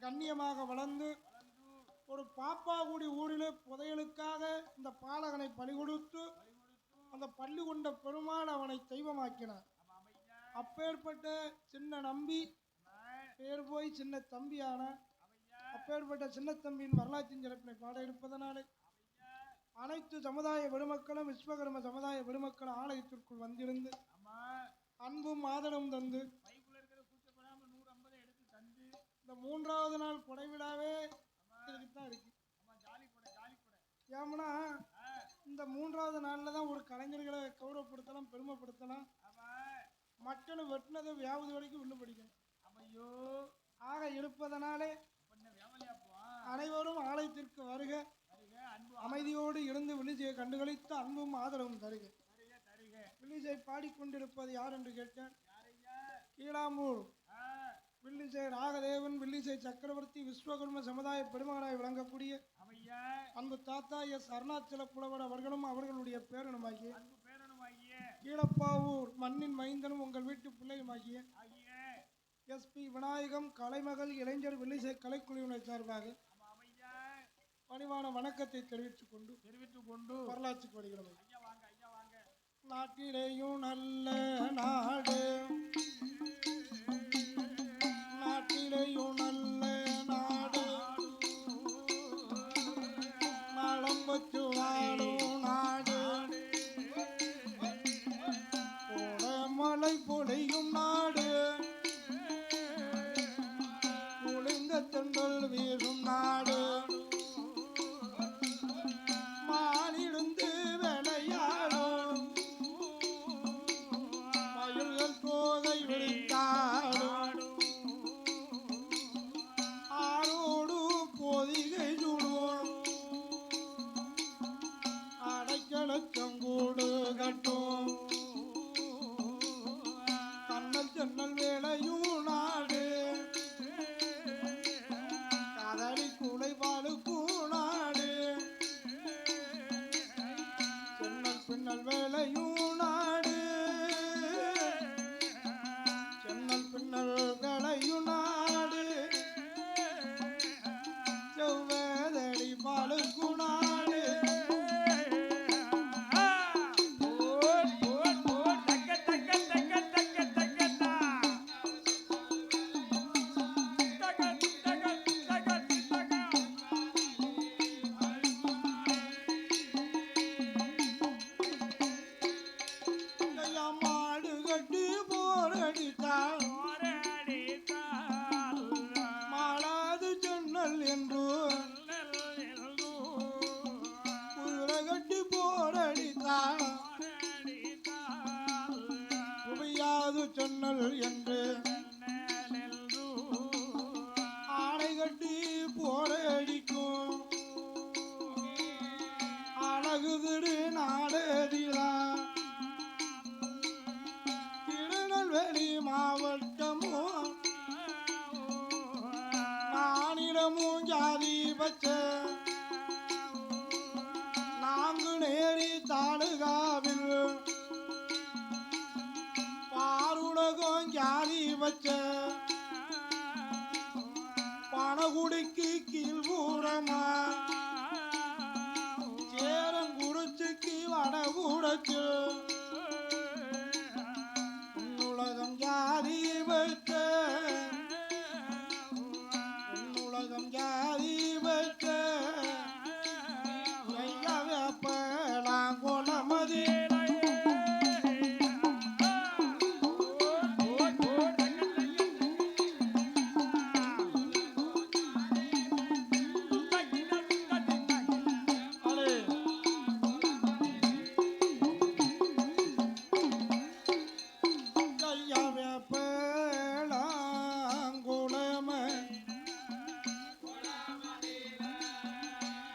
கண்ணியமாக வளர்ந்து ஒரு பாப்பாகுடி ஊரிலே புதையலுக்காக இந்த பாலகனை பலி கொடுத்து அந்த பள்ளி கொண்ட பெருமாள் அவனை தெய்வமாக்கினார். அப்பேற்பட்ட சின்ன நம்பி பேர் போய் சின்ன தம்பியான அப்பேற்பட்ட சின்ன தம்பியின் வரலாற்றின் சிறப்பினை பாட இருப்பதனாலே அனைத்து சமுதாய பெருமக்களும் விஸ்வகர்ம சமுதாய பெருமக்கள் ஆலயத்திற்குள் வந்திருந்து அன்பும் ஆதரவும் தந்து இந்த மூன்றாவது நாள் கொடை விழாவே தான் இருக்கு. ஏன்னா இந்த மூன்றாவது நாள்ல தான் ஒரு கலைஞர்களை கௌரவப்படுத்தலாம், பெருமைப்படுத்தலாம். மட்டனு வெட்டினதை வியாவது வரைக்கும் உள்ள படிக்கணும். ஆக இருப்பதனாலே அனைவரும் ஆலயத்திற்கு வருக, அமைதியோடு இருந்து வில்லிசையை கண்டுகளித்து அன்பும் ஆதரவும் தருக. வில்லிசை பாடிக்கொண்டிருப்பது யார் என்று கேட்டார். கீழாம்பூர் வில்லிசை ராகதேவன் வில்லிசை சக்கரவர்த்தி விஸ்வகர்ம சமுதாய பெருமகனாய் விளங்கக்கூடிய அன்பு தாத்தா எஸ் அருணாச்சல புலவர் அவர்களும் அவர்களுடைய பேரனுமாகிய கீழப்பாவூர் மண்ணின் மைந்தனும் உங்கள் வீட்டு பிள்ளையுமாகிய SP விநாயகம் கலைமகள் இளைஞர் வில்லிசை கலைக்குழுவினர் சார்பாக பணிவான வணக்கத்தை தெரிவித்துக் கொண்டு வரலாற்றுக்கு வருகிறது. நாட்டிலேயும் நல்ல நாடு, நாட்டிலேயும் நல்ல நாடு, நலம் வச்சு வாழும் நாடு, மழை பொழியும் நாடு, குளிர்ந்த தென்றல் வீசும் நாடு, மானிருந்து விளையாடும் மயில்கள் தோகை விழித்தாடும், ஆரோடு பொதிகை சுடும், அடைக்கலச்சம் கூடு கட்டும், கண்ணல் ஜன்னல் வேளையும் நாடு, கதறி கூளை பாலுக்கும் நாடு, சென்னல் பின்னல் வேளையும் நாடு, சென்னல் பின்னல் களையும் நாடு, செவ்வேதடி பாலுக்கும் நாடு. மாடு கட்டி போரடித்தாள் மாளாது சென்னல் என்று, குதிரை கட்டி போரடித்தாள் குவையாது சென்னல் என்று, ஆடை கட்டி போரடிக்கும் அழகுதிரு நாடதிலா திருநெல்வேலி மாவட்டமும் நானிடமும் ஜாதி பச்ச நாங்குநேரி தாலுகாவில் பாருலகம் ஜாதி பச்ச பணகுடிக்கு கீழ்பூரமா சேரங்குறிச்சிக்கு வடகுடச்சு உலகம் ஜாதி வைத்த உலகம் ஜாதி வைத்த ஐயாவப்பலாம் கொலமதி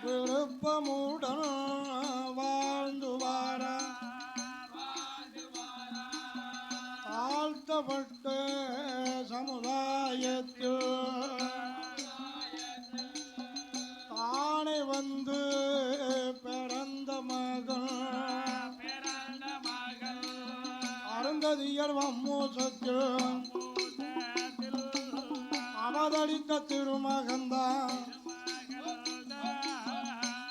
விருப்பமுடன் வாழ்ந்து வார தாழ்த்தப்பட்ட சமுதாயத்தில் தானே வந்து பிறந்த மகள் அருந்ததியர் வம்மூசத்தில் காதலித்த திருமகந்தான்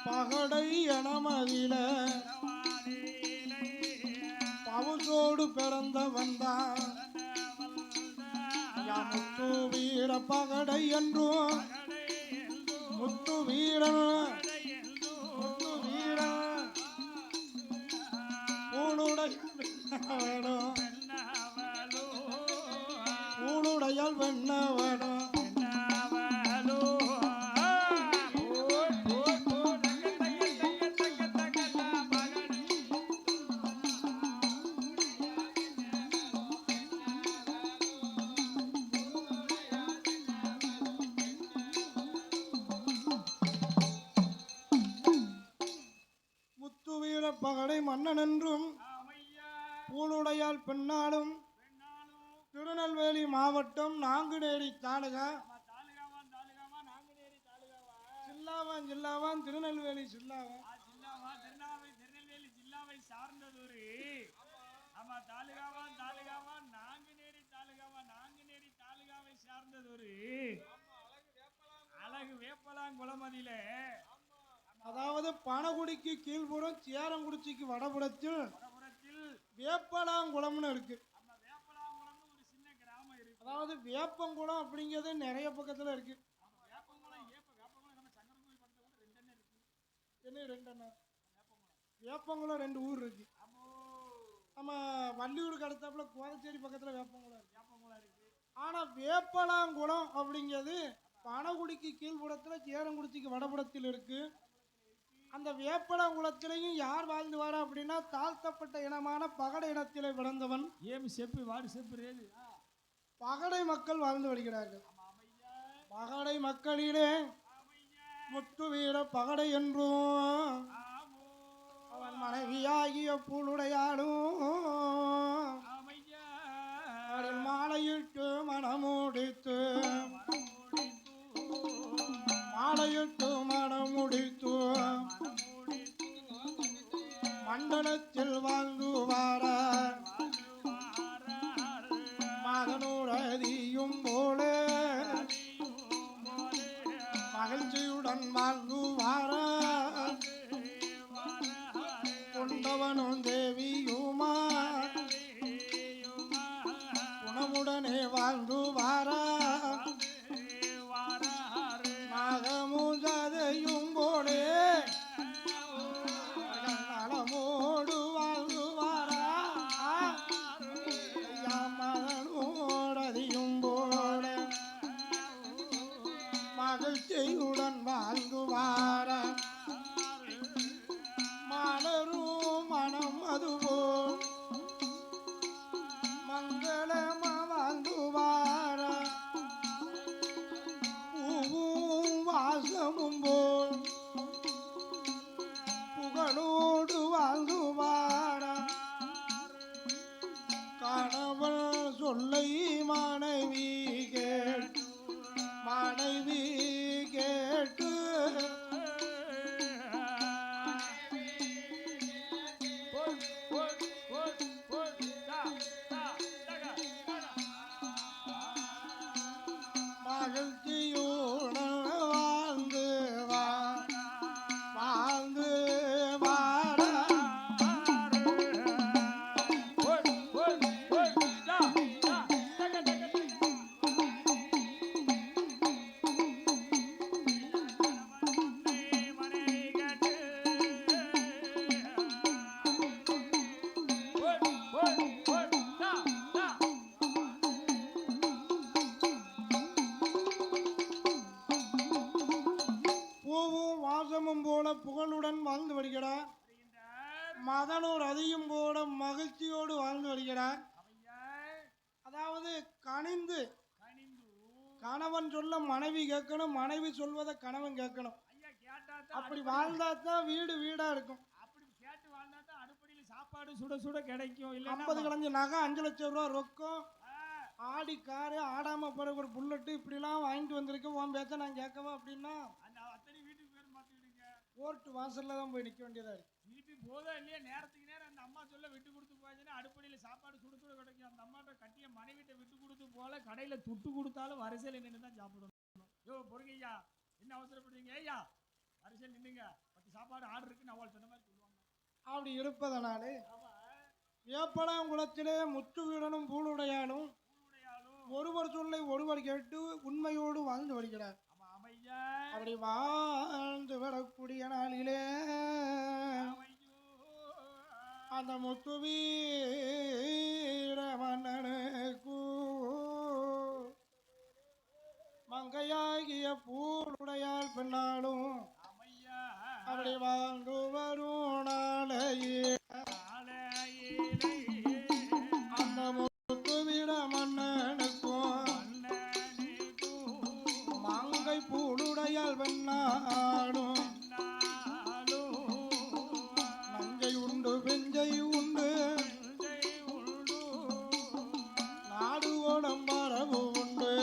பகடை எனமதில பவுசோடு பிறந்தவன் தான் முத்து வீர பகடை என்றும் முத்து வீரன் முத்து வீரன் ஊழுடையால் வெண்ண வேணும் பகடை மன்னன் என்றும் பூணுடையால் பெண்ணாலும் திருநெல்வேலி மாவட்டம் நாங்குநேரி தாலுகா சில்லாவான் ஜில்லாவான் திருநெல்வேலி சில்லாவான் திருநெல்வேலி ஜில்லாவை சார்ந்ததொரு ஆமா தாலுகாவான் நாங்குநேரி தாலுகாவை சார்ந்ததொரு அழகு வேப்பலாங்குளமதியில அதாவது பனகுடிக்கு கீழ்புறம் சேரங்குடிச்சிக்கு வடபுறத்தில் வேப்பலாங்குளம்னு இருக்கு. அதாவது வேப்பங்குளம் அப்படிங்கிறது நிறைய பக்கத்துல இருக்கு. வேப்பங்குளம் 2 ஊர் இருக்கு. நம்ம வள்ளியூருக்கு அடுத்தாப்புல கோதச்சேரி பக்கத்துல வேப்பங்குளம் இருக்கு. ஆனா வேப்பலாங்குளம் அப்படிங்கிறது பனகுடிக்கு கீழ்புறத்துல சேரங்குடிச்சிக்கு வடபுறத்தில் இருக்கு. அந்த வேப்பலாங்குளத்திலையும் யார் வாழ்ந்து வாரா அப்படின்னா தாழ்த்தப்பட்ட இனமான பகடை இனத்திலே பிறந்தவன் பகடை மக்கள் வாழ்ந்து வருகிறார்கள். பகடை மக்களிலே முத்து வீர பகடை என்றும் அவன் மனைவியாகிய பூளுடையாடும் மாலையிட்டு மனமுடித்து மனமுடித்து மண்டலத்தில் வாழ்ந்துவாரார் மகனூரதியும் போல மகிழ்ச்சியுடன் வாழ்ந்துவாரார் கொண்டவனும் தேவியுமா குணமுடனே வாழ்ந்துவாரார் மகமுததையும் போலே நலமோடு வாழ்ந்துவாரா மகனோடதியும் போல மகிழ்ச்சியுடன் வாழ்ந்துவாரா மலரும் மனம் அதுவோ மங்களமா வாழ்ந்துவாரா வாசமும் போல் புகழோடு வாழ்ந்துவாரா கணவன் சொல்லை மனைவி கேட்டு மகிழ்ச்சியுடன் வாழ்ந்து போல புகழுடன் வாழ்ந்து வருகிறார். மதனூர் அதிகம் போல மகிழ்ச்சியோடு வாழ்ந்து வருகிறார். அதாவது கனிந்து கணவன் சொல்ல மனைவி கேட்கணும், மனைவி சொல்வதை கணவன் கேட்கணும். அப்படி வாழ்ந்தாதான் வீடா இருக்கும். அப்படி கேட்டு வாழ்ந்தாதான் அடுப்படியில் சாப்பாடு சுட சுட கிடைக்கும். 50 கலஞ்ச நகை 5 லட்சம் ரூபா ரொக்கம் ஆடி காரு ஆடாம போற ஒரு புல்லட்டு இப்படிலாம் வாங்கிட்டு வந்திருக்கேன். உன் பேச்ச நான் கேட்கவா அப்படின்னா அத்தனை வீட்டுக்கு பேர் மாத்திடுங்க. கோர்ட்டு வாசல்ல தான் போய் நிற்க வேண்டியதா இருக்கு. திருப்பி போதா இல்லையா நேரத்துக்கு நேரம் அந்த அம்மா சொல்ல விட்டு கொடுத்து போச்சுன்னா அடுப்படியில சாப்பாடு சுட சுட கிடைக்கும். அந்த அம்மாட்ட கட்டிய மனைவிட்ட விட்டு கொடுத்து போல கடையில துட்டு கொடுத்தாலும் வரிசையில் நின்று தான் சாப்பிடணும். யோ பொறுங்கய்யா, என்ன அவசரப்படுறீங்க? ஐயா வரிசையில் நின்னுங்க, 10 சாப்பாடு ஆர்டர் இருக்குன்னு அவள் சொன்ன மாதிரி சொல்லுவாங்க. அப்படி இருப்பதனாலே வேப்பனாம் குளத்திலே முத்து வீரனும் பூலுடையாலும் ஒருவர் சொல்லை ஒருவர் கேட்டு உண்மையோடு வாழ்ந்து வருகிறார். அப்படி வாழ்ந்து வரக்கூடிய நாளிலே அந்த முத்து வீர மன்னனுக்கு மங்கையாகிய பூலுடையால் பெண்ணாலும் அப்படி வாழ்ந்து வரும் நாளையே அந்த முத்து வீர மன்னனுக்கும் மங்கை பூலுடையால் பெண்ணாலும் நங்கை உண்டு பெஞ்சை உண்டு நாடு ஓடம் வரவு உண்டு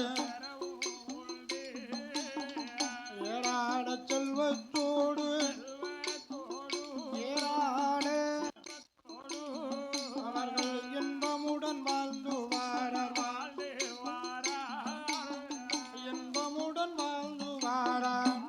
ஏராட செல்வத்தோடு ஏராட அவர்கள் இன்பமுடன் வாழ்ந்து வாரார் இன்பமுடன் வாழ்ந்து வாரார்.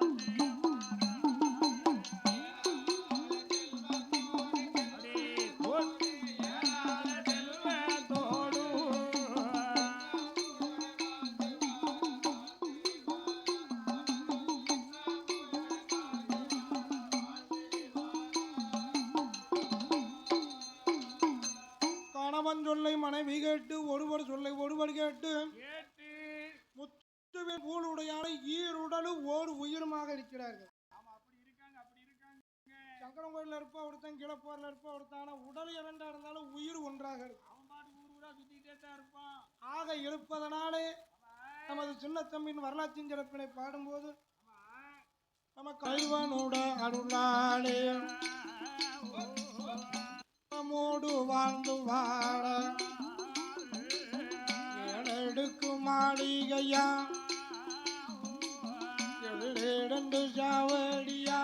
கணவன் சொல்லை மனைவி கேட்டு ஒருவர் சொல்லை ஒருவர் கேட்டு முத்துவின் பூலுடையானை ஈருடலும் ஓர் உயிருமாக இருக்கிறார்கள். சங்கரன் கோயில இருப்பா ஒருத்தன், கிளப்போர்ல இருப்பா ஒருத்தான, உடல் இரண்டா இருந்தாலும் உயிர் ஒன்றாக இருக்கும். ஆக இருப்பதனாலே நமது சின்ன தம்பியின் வரலாற்றின் சிறப்பினை பாடும்போது நம்ம கைவனோட அருளாலே மூடு வாழ்ந்து வாழ ஏழெடுக்கு மாளிகையா எழுடண்டு சாவடியா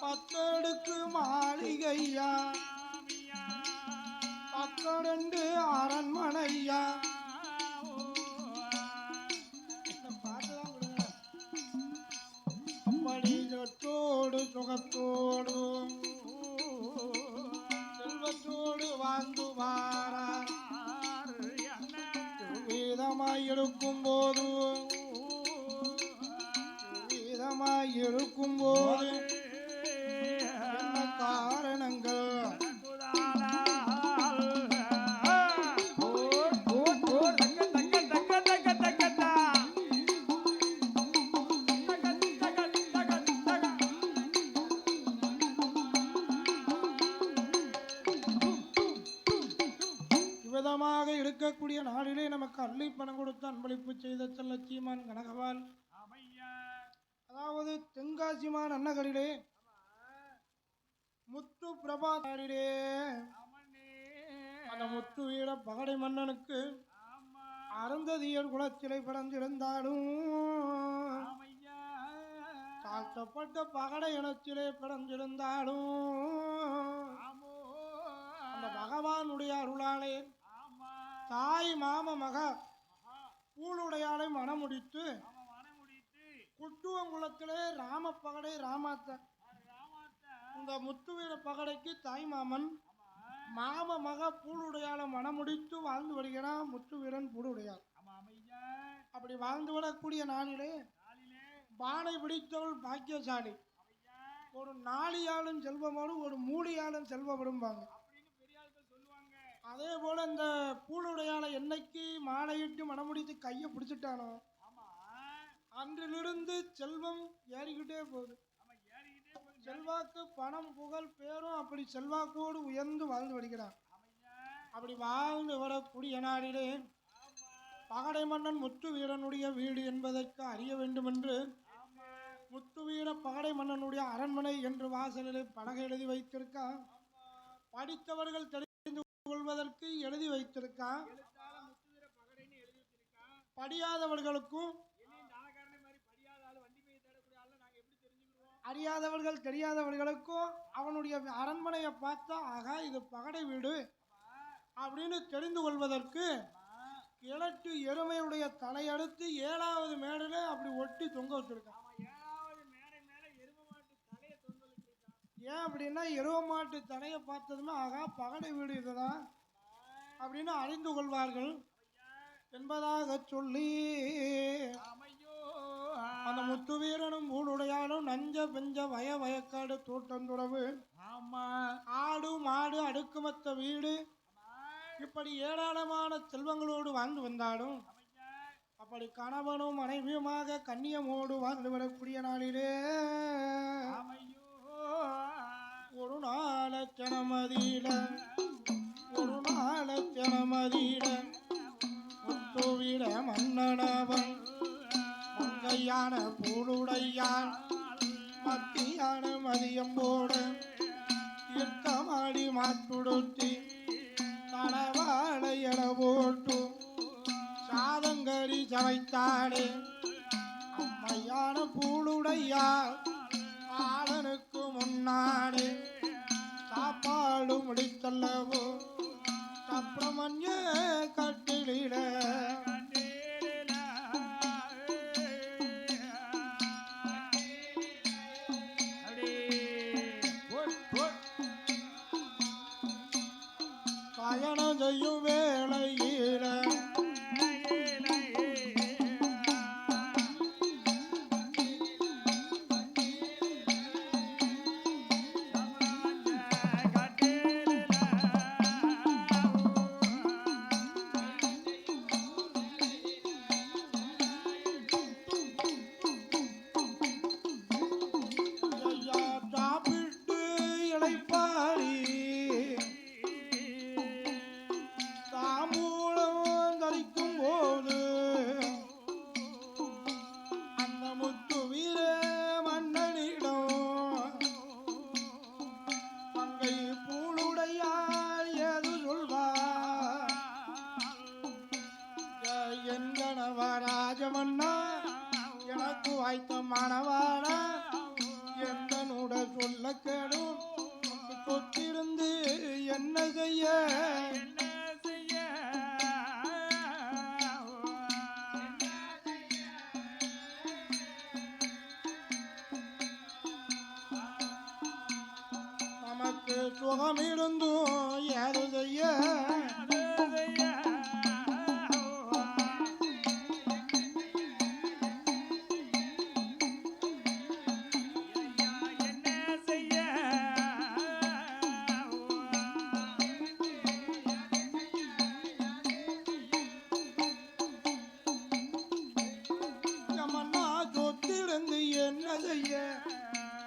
10 அடுக்கு மாளிகையா 12 அரண்மனையா. பார்த்துதான் கொடுங்க. அப்படி சொத்தோடு சுகத்தோடு செல்வத்தோடு வாழ்ந்து வாரார். வீதமாயிருக்கும் போது வீதமாயிருக்கும் போது என்ன காரணங்கள் விதமாக இருக்கக்கூடிய நாளிலே நமக்கு அள்ளி பணம் கொடுத்து அன்பளிப்பு செய்த செல்ல சீமான் கனகவால், அதாவது தென்காசிமான் அன்னகரிலே முத்து பிரபாதாரிலே அந்த முத்து வீர பகடை மன்னனுக்கு அருந்ததியர் குலச்சிலை பிறந்திருந்தாலும் தாழ்த்தப்பட்ட பகடை இனச்சிலே பிறந்திருந்தாலும் அந்த பகவானுடைய அருளாலே தாய் மாம மக பூலுடையாளை மணமுடித்து குட்டுவங்குளத்திலே ராமப்பகடை ராமாத்த இந்த முத்துவீர பகடைக்கு தாய் மாமன் மாம மக பூலுடையாளை மணமுடித்து வாழ்ந்து வருகிறான் முத்துவீரன் பூலுடையாள். அப்படி வாழ்ந்து வரக்கூடிய நாளிலே பானை பிடித்தவள் பாக்கியசாலி. ஒரு நாளியாளும் செல்வமோடு ஒரு மூடியாளும் செல்வம் விரும்பாங்க. அதே போல இந்த பூலுடையாளை என்னைக்கு மாலையிட்டு மணமுடித்து கையை பிடிச்சிட்டானோ அன்றிலிருந்து செல்வம் ஏறிக்கிட்டே போகுது. செல்வாக்கு பணம் புகழ் பேரும் அப்படி செல்வாக்கோடு உயர்ந்து வாழ்ந்து வருகிறான். அப்படி வாழ்ந்து வரக்கூடிய நாளிலே பகடை மன்னன் முத்து வீரனுடைய வீடு என்பதற்கு அறிய வேண்டும் என்று முத்து வீர பகடை மன்னனுடைய அரண்மனை என்று வாசலிலே பலகை எழுதி வைத்திருக்கான். படித்தவர்கள் தெரிந்து கொள்வதற்கு எழுதி வைத்திருக்கான். படியாதவர்களுக்கும் அறியாதவர்கள் தெரியாதவர்களுக்கும் அவனுடைய அரண்மனையை பார்த்தா ஆகா இது பகடை வீடு அப்படின்னு தெரிந்து கொள்வதற்கு கிழட்டு எருமையுடைய தலையடுத்து 7வது மேடையில அப்படி ஒட்டி தொங்க வச்சிருக்கான். ஏன் அப்படின்னா எருவ மாட்டு தலையை பார்த்ததுமே ஆகா பகடை வீடு இதுதான் அப்படின்னு அறிந்து கொள்வார்கள் என்பதாக சொல்லி அந்த முத்து வீரனும் ஊடுடையாலும் நஞ்ச பெஞ்ச வயக்காடு தோட்டந்துறவு ஆடு மாடு அடுக்குமத்த வீடு இப்படி ஏராளமான செல்வங்களோடு வாழ்ந்து வந்தாலும் அப்படி கணவனும் மனைவியுமாக கண்ணியமோடு வாழ்ந்து வரக்கூடிய நாளிலே ஒரு நாளச்சனமதியில முத்துவிட மன்னனவன் மங்கையான பூளுடையான் மத்தியான மதியம்போடு தீர்த்தமாடி மாட்டுடுத்தி தளவாழை என போட்டு சாதங்கரி சமைத்தானே அம்மையான பூளுடையார் ஆளனுக்கு முன்னாடி சாப்பாடு முடித்தல்லவோ சப்ரமண்ய கட்டிலிட பயணம் செய்யும் வேளையில ராஜமன்னா எனக்கு வாய்த்த மாணவானா என்னோட சொல்ல கேடும் தொட்டிருந்து என்ன செய்ய நமக்கு சுகமிருந்தும் ஏது செய்ய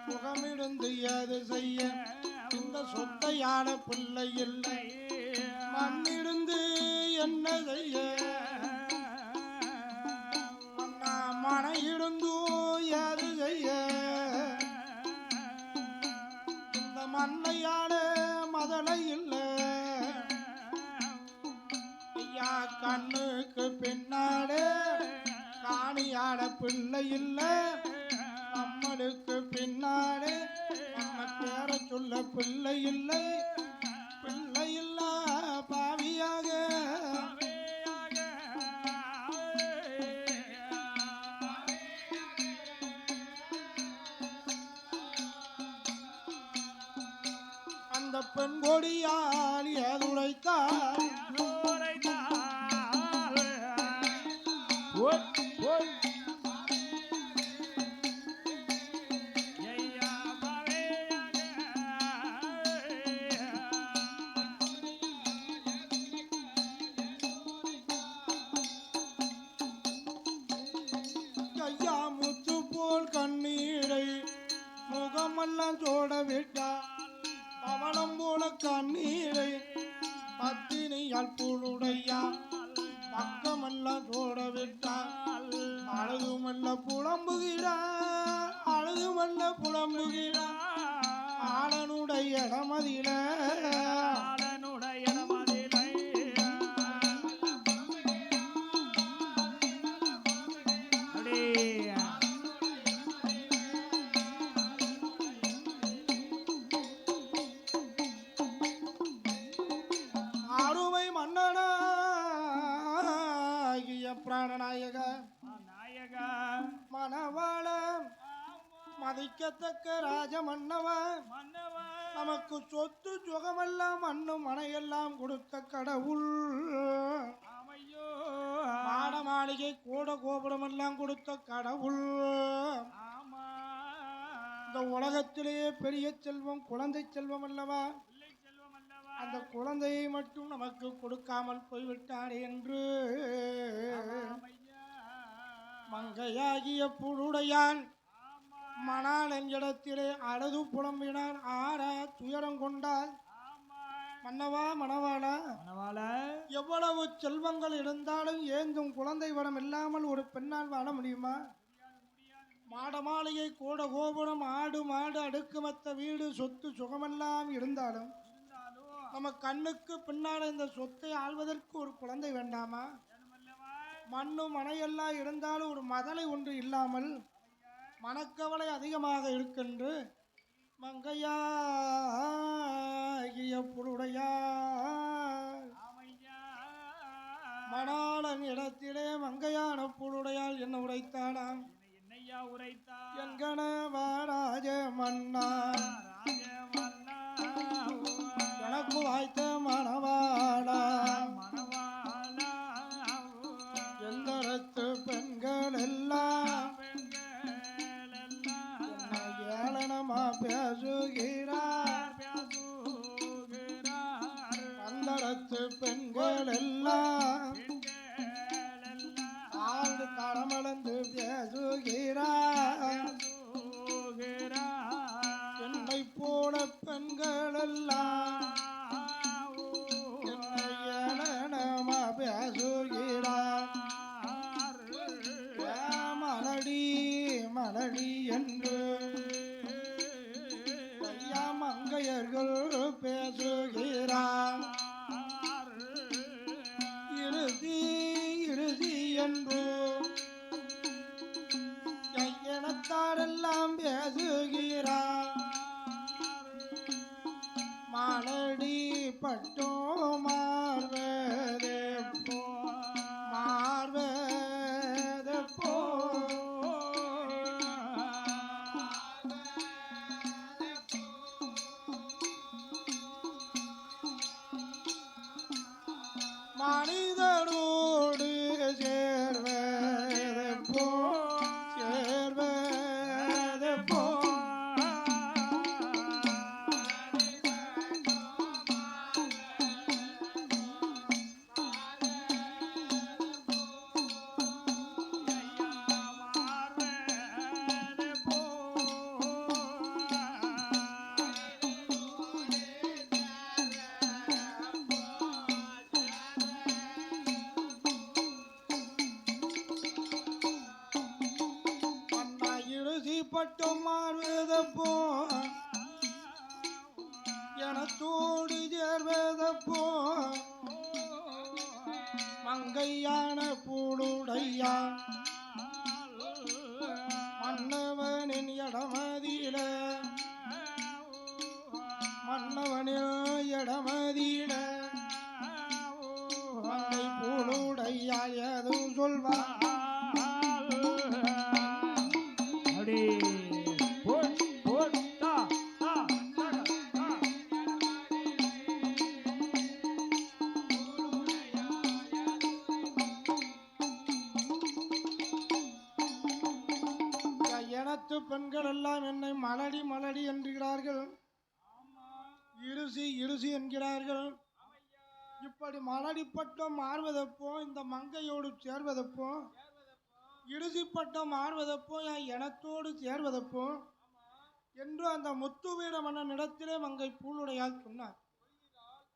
சுகமிருந்து ஏது செய்ய இந்த சொத்தையான பிள்ளை இல்லை மண்ணிருந்து என்ன செய்ய மனையிருந்தும் ஏது செய்ய இந்த மண்ணையான மதனை இல்லை ஐயா கண்ணுக்கு பின்னாடே காணியான பிள்ளை இல்லை நம்மளுக்கு பின்னாலே நம்ம பேர சொல்ல பிள்ளை இல்லை பிள்ளை இல்லா பாவியாக அந்த பெண் கொடியால் ஏதுரைத்தார் ஐயா முத்து போல் கண்ணீரை முகமெல்லாம் சோட விட்டார் பவளம் போல கண்ணீரை பத்தினியால் பூளுடையா பக்கமெல்லாம் சோட விட்டார் அழுதுமல்ல புலம்புகிறார் ஆளனுடைய இடமதியில புராண நாயக நாயகா மணவாள மதிக்கத்தக்க ராஜ மன்னவன் மன்னவா நமக்கு சொத்து சுகமெல்லாம் மண்ணும் மனையெல்லாம் கொடுத்த கடவுள் ஆமையோ மாட மாளிகை கூட கோபுரம் எல்லாம் கொடுத்த கடவுள் ஆமா இந்த உலகத்திலேயே பெரிய செல்வம் குழந்தை செல்வம் அல்லவா பிள்ளை செல்வம் அல்லவா அந்த குழந்தையை மட்டும் நமக்கு கொடுக்காமல் போய்விட்டார் என்று ஆமையா மங்கையாகிய புழுடையான் ஆமா மணால் என்கிடத்திலே அழுது புலம்பினான் ஆற துயரம் கொண்டால் ஆமா மன்னவா மணவாளா மணவாள எவ்வளவு செல்வங்கள் இருந்தாலும் ஏந்தும் குழந்தை வரம் இல்லாமல் ஒரு பெண்ணால் வாழ முடியுமா மாட மாளிகை கூட கோபுரம் ஆடு மாடு அடுக்குமத்த வீடு சொத்து சுகமெல்லாம் இருந்தாலும் இருந்தாலும் நம்ம கண்ணுக்கு பின்னால் இந்த சொத்தை ஆள்வதற்கு ஒரு குழந்தை வேண்டாமா வேணுமல்லவா மண்ணும் மனையெல்லாம் இருந்தாலும் ஒரு மதலை ஒன்று இல்லாமல் மனக்கவலை அதிகமாக இருக்கின்ற மங்கையாகிய புழுடையாள் ஆமையா மணாளன் இடத்திலே மங்கையான புழுடையாள் என்ன உரைத்தானாம் என்னையா உரைத்தா என்கணவாராஜ மன்னா ராஜமன்னா எனக்கு வாய்த்த மணவாளா மணவாளா எந்தரத்து பெண்கள் எல்லாம் பெண்கள் எல்லாம் என்னை ஏளனமா பேசுகிறார் பேசுகிறார் அந்தரத்து பெண்கள் எல்லாம் பெண்கள் எல்லாம் ஆழ்ந்து தரமளந்து பேசுகிறார் பேசுகிறார் என்னை போல பெண்கள் எல்லாம் என்னை ஏளனமா பேசுகிறார் மலடி மலடி என்று ஐயா மங்கையர்கள் பேசுகிறார் இறுதி இறுதி என்று கையெனத்தாரெல்லாம் பேசுகிறார் மலடி பட்டோ மார்வதே போ மார்வதே போ மனிதனோடு சேர்வதே போ சேர்வதே போ அண்ணா இறுதி பட்டம் மாறுவதப்போ எனத்தோடு சேர்வதப்போ மங்கையான பூடுடையா மன்னவனின் இடமதியில மன்னவனின் இடமதியில மங்கை பூடுடையா எதுவும் சொல்வா அடி போட் போட் தா தா தக தா எனத்து பெண்கள் எல்லாம் என்னை மலடி மலடி என்கிறார்கள் இருசி இருசி என்கிறார்கள் இப்படி மலடி பட்டம் மாறுவதப்போ இந்த மங்கையோடு சேர்வதப்போ இறுதி பட்டம் மாறுவதப்போ என் இனத்தோடு சேர்வதப்போ என்று அந்த முத்துவீர மன்னனிடத்திலே மங்கை பூளுடையால் சொன்னார்.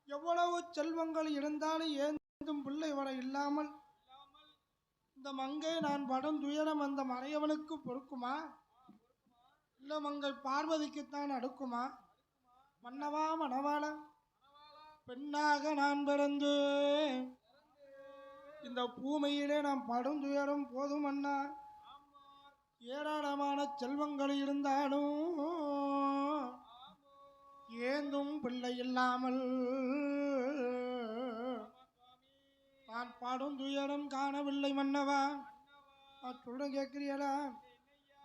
எவ்வளவு செல்வங்கள் இருந்தாலும் ஏந்தும் பிள்ளை வர இல்லாமல் இந்த மங்கை நான் படும் துயரம் அந்த மறையவனுக்கு பொறுக்குமா இல்லை மங்கை பார்வதிக்குத்தான் அடுக்குமா? மன்னவா மணவாள பெண்ணாக நான் பிறந்து இந்த பூமியிலே நாம் படும் துயரம் போதும் அண்ணா. ஏராளமான செல்வங்கள் இருந்தாலும் ஏந்தும் பிள்ளை இல்லாமல் நான் பாடும் துயரம் காணவில்லை மன்னவா. சொல்ற கேட்கிறீங்களா?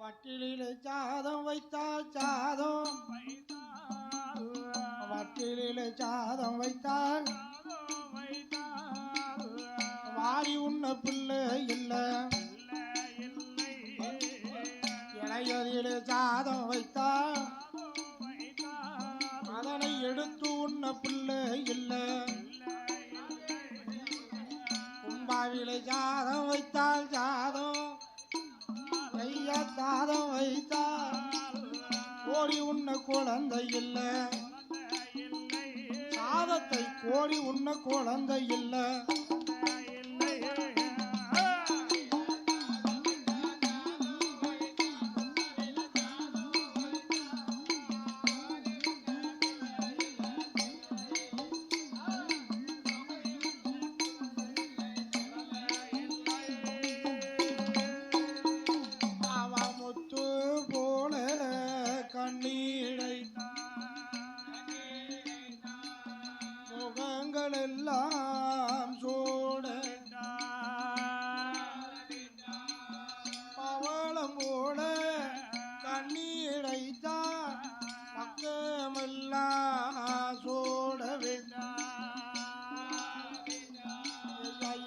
வட்டிலே சாதம் வைத்தால் சாதம், வட்டிலே சாதம் வைத்தால் வாரி உண்ண பிள்ளை இல்லை, இளையதிலே சாதம் வைத்தால் அதனை எடுத்து உண்ண பிள்ளை இல்லை, கும்பாவிலே சாதம் வைத்தால் சாதம் ஐயா சாதம் வைத்தால் கோடி உண்ண குழந்தை இல்லை, சாதத்தை கோடி உண்ண குழந்தை இல்லை. எல்லாம் சோட பவளம் போல கண்ணீரைத்தான் பக்கமெல்லாம் சோட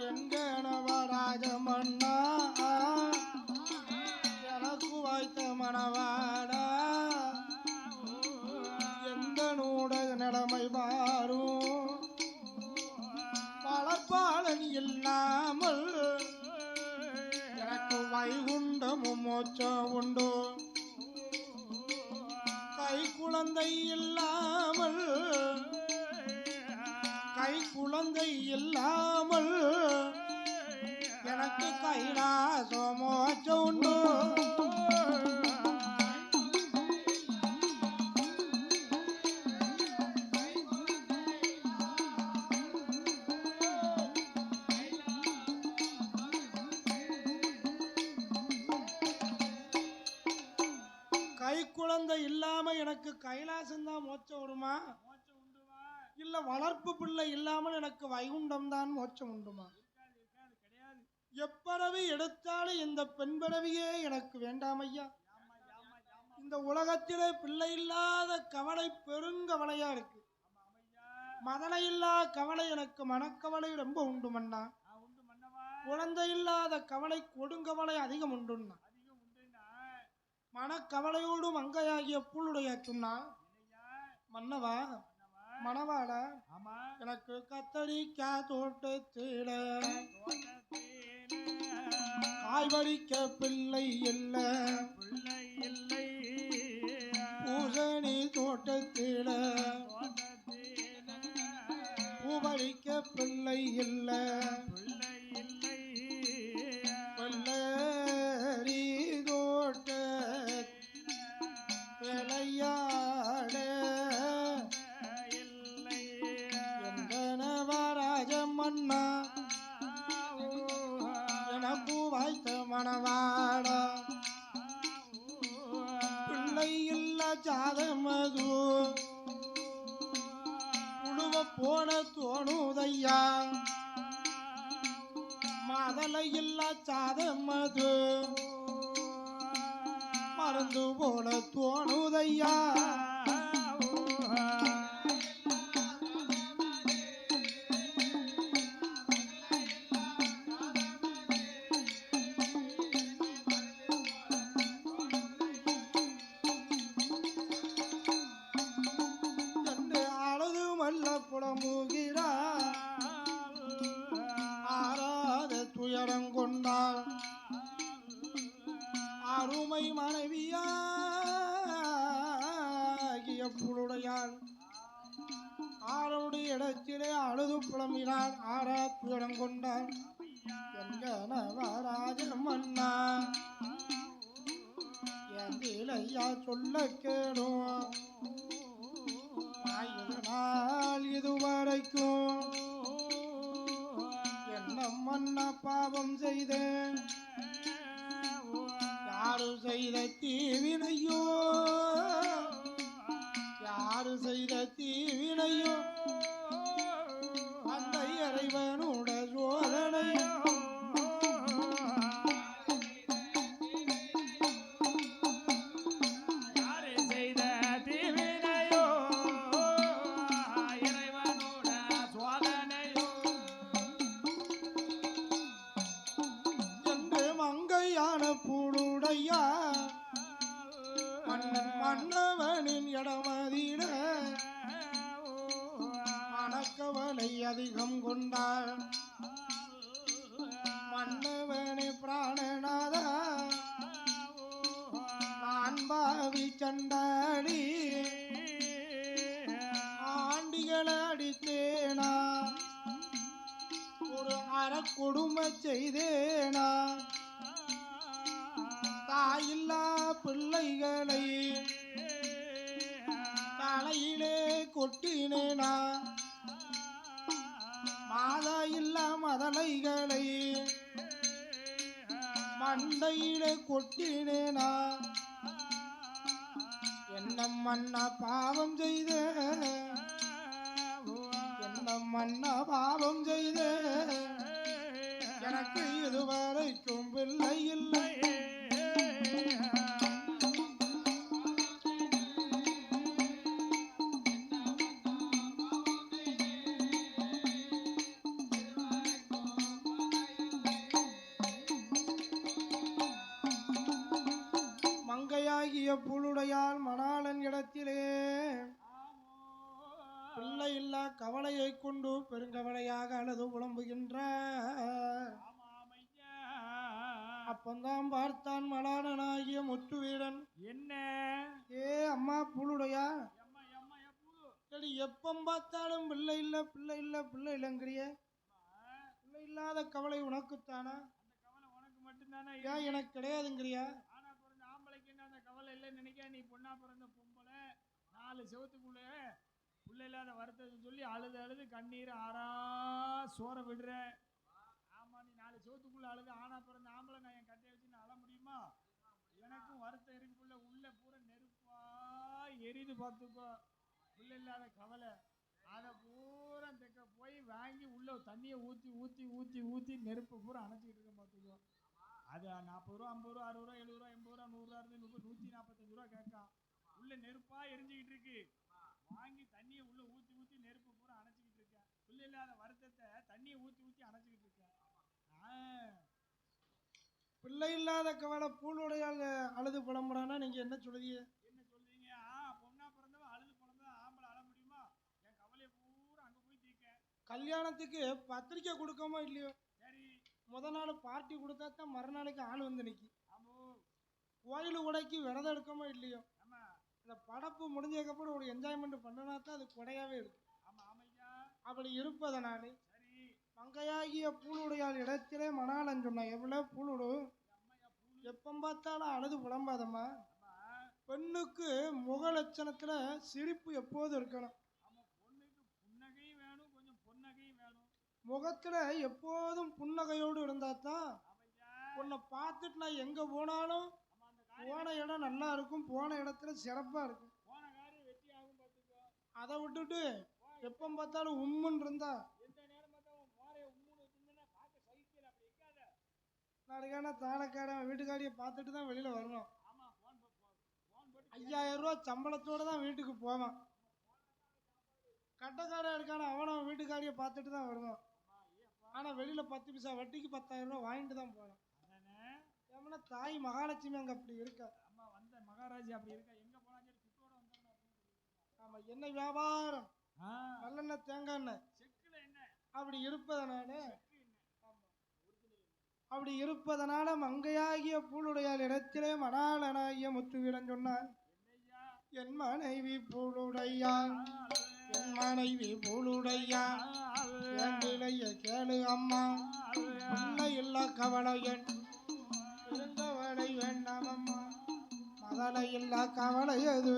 எங்க நவராஜமன்னா எனக்கு வாய்த்த மணவாடா, எந்த நூட நிலைமை பாரும் பலப்பாளன் இல்லாமல் எனக்கு வைகுண்டமும் மோட்சம் உண்டு, கை குழந்தை இல்லாமல் கை குழந்தை இல்லாமல் எனக்கு கைலாச மோட்சம் உண்டு. கை குழந்தை இல்லாம எனக்கு கைலாசம் தான் மோட்சம் வருமா, இல்ல வளர்ப்பு பிள்ளை இல்லாமல் எனக்கு வைகுண்டம் தான் மோட்சம் உண்டுமா? எப்பிறவி எடுத்தாலும் இந்த பெண் பிறவியே எனக்கு வேண்டாம் ஐயா. இந்த உலகத்திலே பிள்ளை இல்லாத கவலை பெருங்கவலையா இருக்கு, மதனை இல்லா கவலை எனக்கு மனக்கவலை ரொம்ப உண்டு மன்னா, குழந்தை இல்லாத கவலை கொடுங்கவலை அதிகம் உண்டுன்னா, மனக்கவலையோடு மங்கையாகிய புள்ளுடைய சொன்னா மன்னவா மணவாள எனக்கு கத்தரிக்காய் தோட்டத்தில காய்வடிக்க பிள்ளை இல்லை, பூசணி தோட்டத்தில பூவடிக்க பிள்ளை இல்லை, வெள்ளரி தோட்ட விளையாட எந்த நவராஜமன்னா எனக்கு வாய்த்த மணவாடா, பிள்ளை இல்ல சாதமது உழுவ போன தோணுதையா, மதலை இல்ல சாதமது மறந்து போல தோணுதையா. என்று அழுது மல்ல புலம்புகிறார், ஆறாத துயரம் கொண்டார் அருமை மனைவியாகிய புளுடையாள் ஆளுடைய இடத்திலே அழுது புலம்பினாள், ஆறா துயரம் கொண்டாள் எங்க நவராஜன் மன்னா, என் ஐயா சொல்ல கேடும் இதனால் இதுவரைக்கும் என்ன மன்னா பாவம் செய்தேன், யாரு செய்த தீவினையோ யாரு செய்த தீவினையோ அந்த இறைவனோட சோதனை ஐயா மன்னன் மன்னவனின் இடமதிட மனக்கவலை அதிகம் கொண்டாள் மன்னவனே பிராணநாதா நான் பாவி சண்டாடி ஆண்டிகளை அடித்தேனா ஒரு அறக்கொடுமை செய்தேனா தாயில்லா பிள்ளைகளை தலையிலே கொட்டினேனா மாதா இல்லா மதலைகளை மண்டையிலே கொட்டினேனா என்ன மன்னா பாவம் செய்த என்ன மன்னா பாவம் செய்த எனக்கு இதுவரைக்கும் பிள்ளை இல்லை மங்கையாகிய புழுடையால் மணாளன் இடத்திலே பிள்ளை இல்லா கவலையை கொண்டு பெருங்கவலையாக அழுது புலம்புகின்ற அப்பந்தான் பார்த்தான் மணாளனாகிய முத்துவீரன் என்ன ஏ அம்மா புழுடையா சரி எப்பம் பார்த்தாலும் பிள்ளை இல்ல பிள்ளை இல்ல பிள்ளை இல்லைங்கிறிய பிள்ளை இல்லாத கவலை உனக்குத்தானா உனக்கு மட்டும்தானே ஏன் எனக்கு கிடையாதுங்கிறியா கவலை இல்லை நினைக்க நீ பொண்ணா பிறந்த பொம்பளை 4 செவத்துக்குள்ள பிள்ளை இல்லாத வருத்தத்தை சொல்லி அழுது அழுது கண்ணீர் ஆறா சோற விடுற ஆமா நீ 4 செவத்துக்குள்ள அழுது ஆனா பிறந்த ஆம்பளை நான் என் கட்டையை வச்சு நான் அழ முடியுமா எனக்கும் வருத்தம் இருக்குள்ள உள்ள பூரா நெருப்பா எரிது பார்த்துக்கோ பிள்ளை இல்லாத கவலை அதை பூரா தெக்க போய் வாங்கி உள்ள தண்ணியை ஊற்றி ஊற்றி ஊற்றி ஊற்றி நெருப்பு பூரா அணைச்சிக்கிட்டு இருக்க பார்த்துக்கோ அது 40 ரூபா 50 ரூபா 60 ரூபா 70 ரூபா 80 ரூபா 100 ரூபா இருந்து 145 ரூபா கேட்கான் உள்ள நெருப்பா எரிஞ்சுக்கிட்டு இருக்கு வாங்கி தண்ணியை உள்ள ஊற்றி ஊற்றி நெருப்பு பூரா அணைச்சிக்கிட்டு இருக்கேன் பிள்ளை இல்லாத வருத்தத்தை தண்ணியை ஊற்றி ஊற்றி அணைச்சிக்கிட்டு இருக்கேன் பிள்ளை இல்லாத கவலை பூளுடையால் அழுது புலம்புறானா நீங்க என்ன சொல்றீங்க பொண்ணா பிறந்தவன் அழுது புலம்புதான் ஆம்பளை அழ முடியுமா என் கவலையை பூரா அங்க போய் தீக்க கல்யாணத்துக்கு பத்திரிக்கை கொடுக்காம இல்லையோ சரி முத நாள் பார்ட்டி கொடுத்தா தான் மறுநாளைக்கு ஆள் வந்து நிற்கி கோயில் உடைக்கு விரதம் எடுக்காம இல்லையோ இந்த படப்பு முடிஞ்சதுக்கப்புறம் ஒரு என்ஜாய்மெண்ட் பண்ணனா தான் அது கொடையாவே இருக்கு அப்படி இருப்பதனாலே மங்கையாகிய பூளுடையால் இடத்திலே மணாளன் சொன்ன எவ்வளவு பூளுடு எப்பம் பார்த்தாலும் அழுது புலம்பாதம்மா பெண்ணுக்கு முக லட்சணத்துல சிரிப்பு எப்போதும் இருக்கணும் முகத்துல எப்போதும் புன்னகையோடு இருந்தா தான் உன்னை பார்த்துட்டு நான் எங்க போனாலும் போன இடம் நல்லா இருக்கும் போன இடத்துல சிறப்பா இருக்கும் அதை விட்டுட்டு எப்ப பார்த்தாலும் உம்முன்னு இருந்தா நாளைக்கான தாளக்காரன் வீட்டுக்காரியை பார்த்துட்டு தான் வெளியில வரணும் 5000 ரூபா சம்பளத்தோட தான் வீட்டுக்கு போவான் கட்டக்காரன் இருக்கான அவனும் வீட்டுக்காரியை பார்த்துட்டு தான் வருவான் ஆனா வெளியில 10 பைசா வட்டிக்கு 10,000 ரூபா வாங்கிட்டு தான் போகணும் ஏன்னா தாய் மகாலட்சுமி அங்க அப்படி இருக்க மகாராஜா அப்படி இருக்க எங்க போனாலும் சுத்தோட வந்துடணும் ஆமா என்ன வியாபாரம் நல்லெண்ணெய் தேங்காய் எண்ணெய் அப்படி இருப்பதனால மங்கையாகிய பூளுடையால் இடத்திலே மணாளனாகிய முத்துவீரன் சொன்னான் என் மனைவி பூளுடையா என் மனைவி பூளுடையா என் கேளு அம்மா பிள்ளை இல்ல கவலையன் இருந்தவளை வேண்டாம் அம்மா மதலை இல்ல கவலையது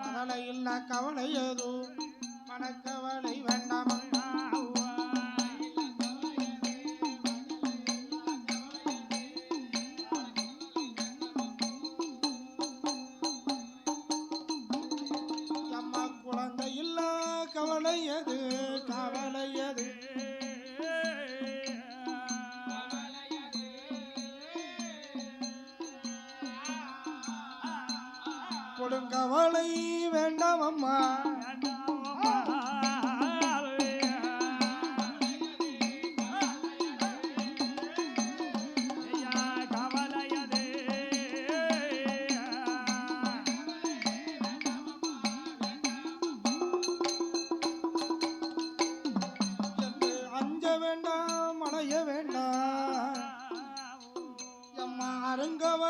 மதலை இல்ல கவலையது மனக்கவலை வேண்டாம் அம்மா குழந்தை இல்ல கவலையது கவலையது கொடுங்கவலை வேண்டாம் அம்மா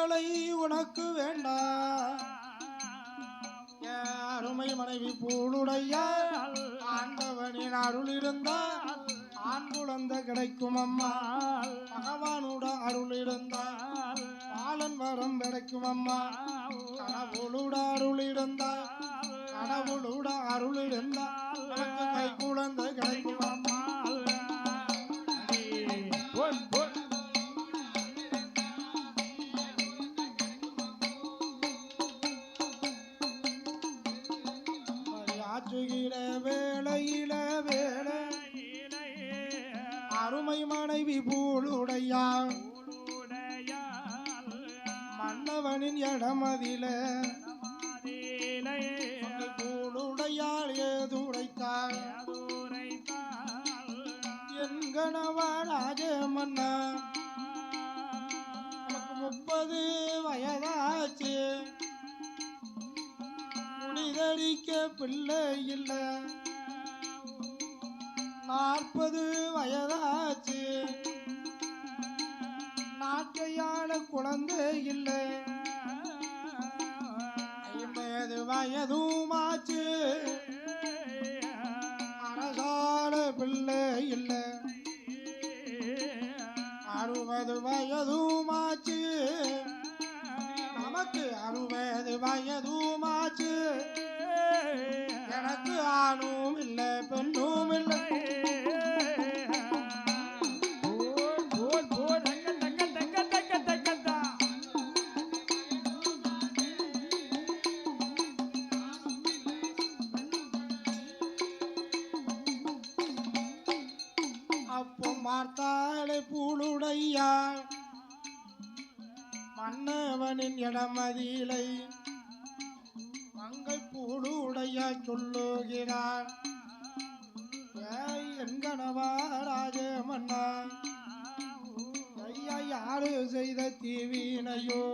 கவலை உனக்கு வேண்டாம். என் அருமை மனைவி பூளுடையாள் ஆண்டவனின் அருள் இருந்தால் ஆண் குழந்தை கிடைக்கும் அம்மா. பகவானோட அருள் இருந்தால் பாலன் வரம் கிடைக்கும் அம்மா. கடவுளோட அருள் இருந்தால் கடவுளோட அருள் இருந்தால் நமக்கு கை குழந்தை கிடைக்கும் அம்மா. ஆற்றுகிற வேளையில வேலை அருமை மனைவி பூளுடையாள் மன்னவனின் இடமதில பூளுடையாள் ஏதுரைத்தாள். என் கணவன் ராஜமன்னா நமக்கு 30 வயதாச்சு. முடிதடிக்க பிள்ளை இல்லை. 40 வயதாச்சு. நாட்டையாள குழந்தை இல்லை. 50 வயதுமாச்சு. அரசால பிள்ளை இல்லை. 60 வயதுமாச்சு. நமக்கு 60 வயதுமாச்சு. எனக்கு ஆணும் இல்லை பெண்ணும் இல்லை. அப்போ பார்த்தாலே பூளுடையாள் மன்னவனின் இடமதிலை மங்கை பூளுடையாள் சொல்லுகிறார். என் கணவா ராஜமன்னா ஐயா யாரு செய்த தீவினையோ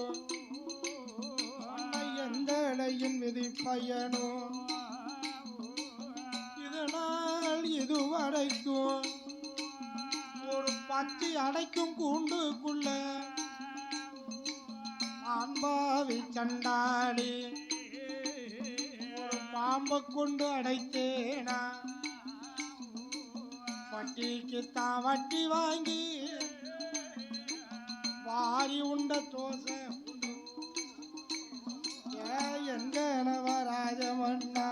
எந்த இலையின் விதி பயனோ இதனால் இதுவரைக்கும் ஒரு பச்சை அடைக்கும் கூண்டுக்குள்ள ஆண்பாவி சண்டாடி ஒரு பாம்பை கொண்டு அடைத்தேனா. வட்டிக்கு தான் வட்டி வாங்கி வாரி உண்ட தோசை எங்க நவராஜமன்னா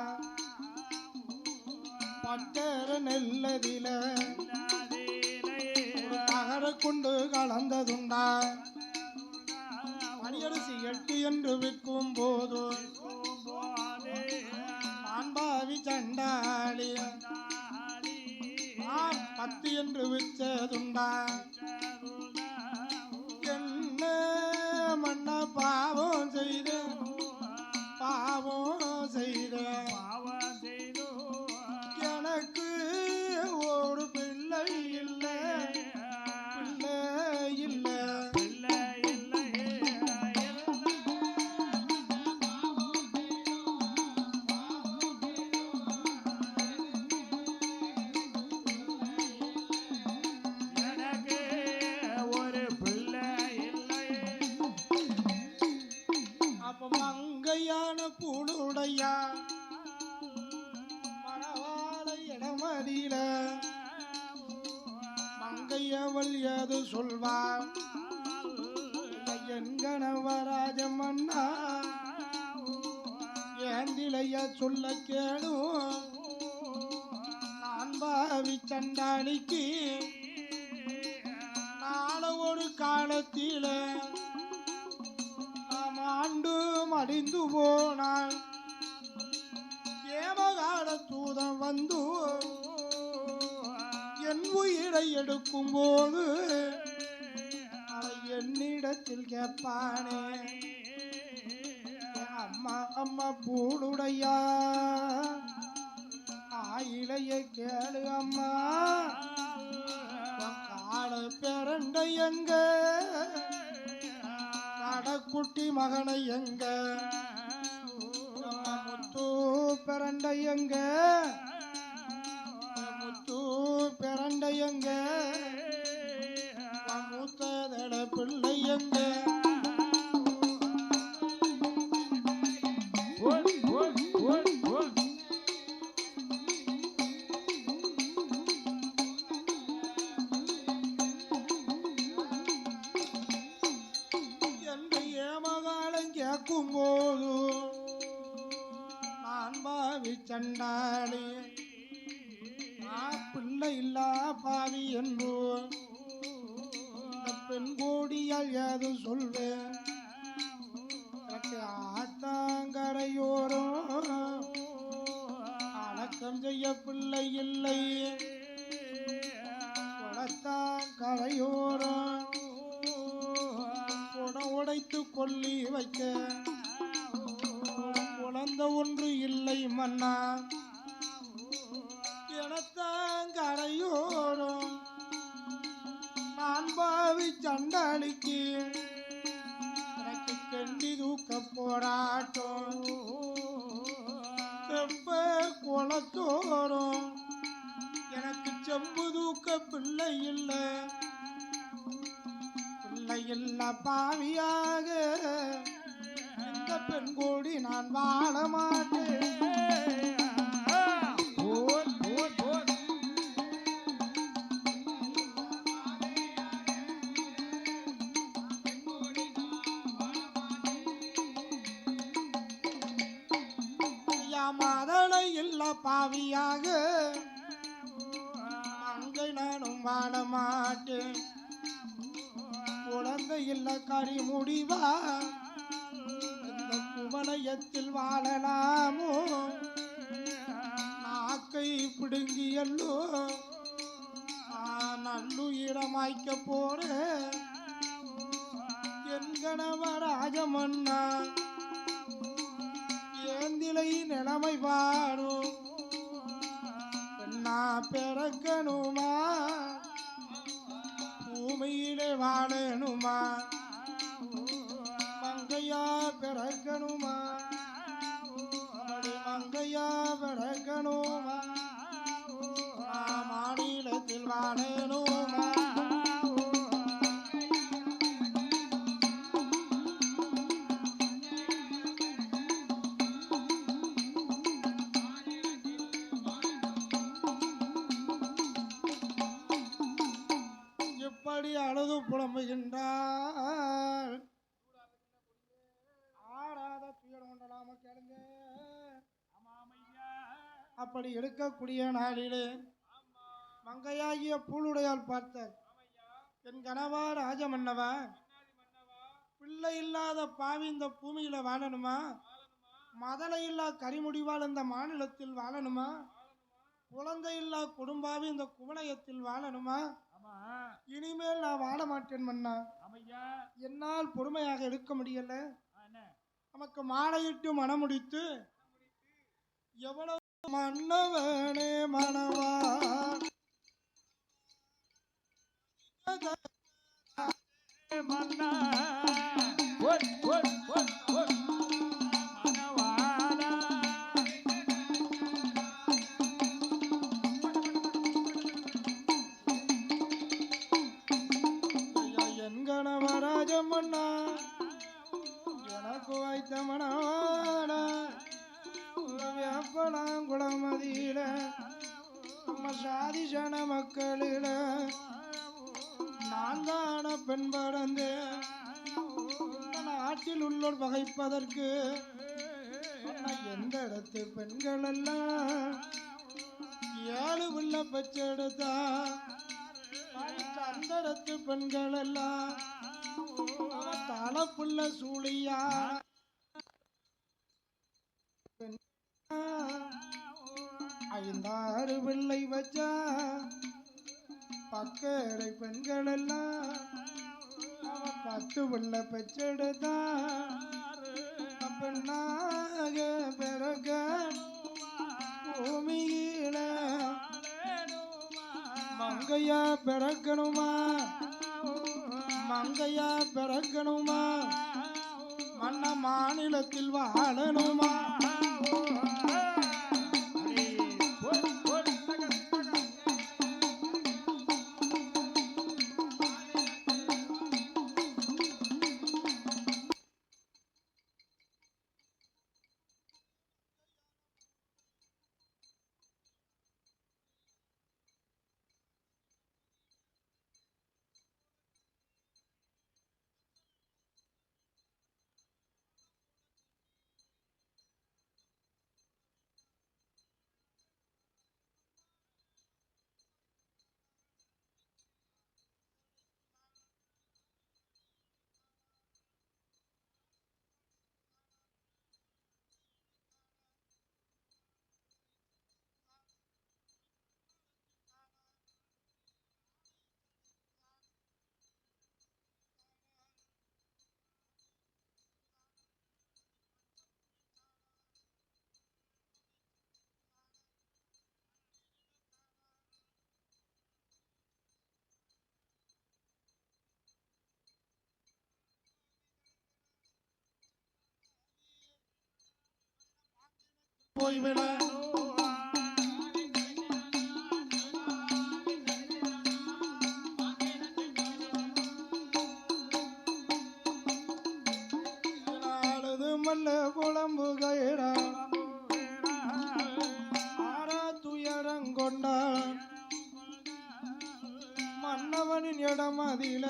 பட்டர நெல்லதில தகர கொண்டு கலந்ததுண்டா. மணியரிசி 8 என்று விற்கும் போது ஆண்பாவி சண்டாளி 10 என்று விற்றதுண்டா. என்ன மன்ன பாவம் செய்த பாவம் செய்த எனக்கு ஒரு பிள்ளை இல்லை பிள்ளை இல்லை. அப்ப மங்கையான பூளுடையா மணவாளை இடமதில மங்கையவள் ஏது சொல்வாள். என் கணவராஜமன்னா ஏந்திலைய சொல்ல கேளும். நான் பாவி சண்டாளிக்கு நாள ஒரு காலத்தில நாம் ஆண்டு மடிந்து போனாள். ஏமகால தூதம் வந்து என் உயிரை எடுக்கும் போது அவன் என்னிடத்தில் கேட்பானே அம்மா அம்மா பூளுடையா ஆயிலைய கேளு அம்மா கால பேரண்டை எங்க கடக்குட்டி மகனை எங்க முத்து பேரண்டை எங்க முத்து பேரண்டை எங்க மூத்ததட பிள்ளை எங்க பிறக்கும் போது நான் பாவி சண்டாளி பிள்ளை இல்லா பாவி என்று இந்த பெண் கோடியால் ஏது சொல்வேன் எனக்கு ஆத்தாங்கரையோரம் அடக்கம் செய்ய பிள்ளை இல்லை குளத்தான் கரையோரம் உடைத்து கொல்லி வைக்க குழந்த ஒன்று இல்லை மன்னா எனத்தான் கரையோரம் நான் பாவி சண்டாளிக்கு எனக்கு கண்டி தூக்க போராட்டம் தெப்ப குளத்தோறும் எனக்கு செம்பு தூக்க பிள்ளை இல்லை பிள்ளை இல்ல பாவியாக இந்த பெண் கோடி நான் வாழ மாட்டேன் மதலை இல்ல பாவியாக அங்கே நானும் வாழ மாட்டேன் குழந்தை இல்ல கறி முடிவா இந்த குவளையத்தில் வாழலாமோ நாக்கை பிடுங்கியல்லோ நல்லுயிரமாய்க்க போறேன் என் கணவர் ராஜமன்னா ஏந்திலை நிலைமை பாடும் பெண்ணா பிறக்கணுமா பூமியிலே வாழணுமா மங்கையா பிறக்கணுமா மங்கையா பிறக்கணுமா மாநிலத்தில் வாழணுமா அழுது புலம்புகின்றார் ஆறாத துயர் கொண்டலாம கேளுங்க அப்படி எடுக்கக்கூடிய நாளிலே மங்கையாகிய பூளுடையால் பார்த்தார் என் கணவா ராஜமன்னவா பிள்ளை இல்லாத பாவி இந்த பூமியில வாழணுமா மதலை இல்லா கரிமுடிவால் இந்த மாநிலத்தில் வாழணுமா குழந்தை இல்லா குடும்பாவி இந்த குவளையத்தில் வாழணுமா இனிமேல் நான் வாழ மாட்டேன் மன்னா என்னால் பொறுமையாக எடுக்க முடியல நமக்கு மாலையிட்டு மனம் முடித்து எவ்வளவு மன்னவனே மனவா மன்னா மன்னா எனக்கு வைத்த மனவானா வேப்பலாங்குளமதியில நம்ம சாதிசன மக்களில நான் தான பெண் பறந்து நாட்டில் உள்ளோர் வகைப்பதற்கு எந்த இடத்து பெண்கள் எல்லாம் 7 உள்ள பச்செடுத்தா அந்த இடத்து பெண்கள் எல்லாம் தலப்புள்ள சூழியா 5-6 பிள்ளை வச்சா பக்கடை பெண்கள் எல்லாம் 10 பிள்ளை பெற்றெடுத்தா பெண்ணாக பிறக்க பூமியில மங்கையா பிறக்கணுமா மங்கையா பிறக்கணுமா மன்ன மாநிலத்தில் வாழணுமா போய் விட மல்ல குழம்புகைடா ஆரா துயரங்கொண்டான் மன்னவனின் இடமதில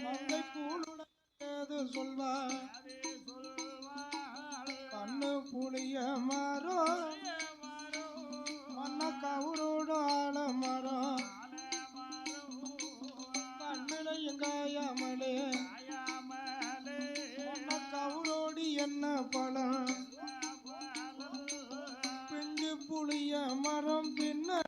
மங்கை கூழுடையது சொல்வார் கண்ணு புளிய மரம் மன்ன கவுரோடு ஆழ மரம் கண்ணிலையும் காயாமலே கவுரோடி என்ன பழம் பிஞ்சு புளிய மரம் பின்ன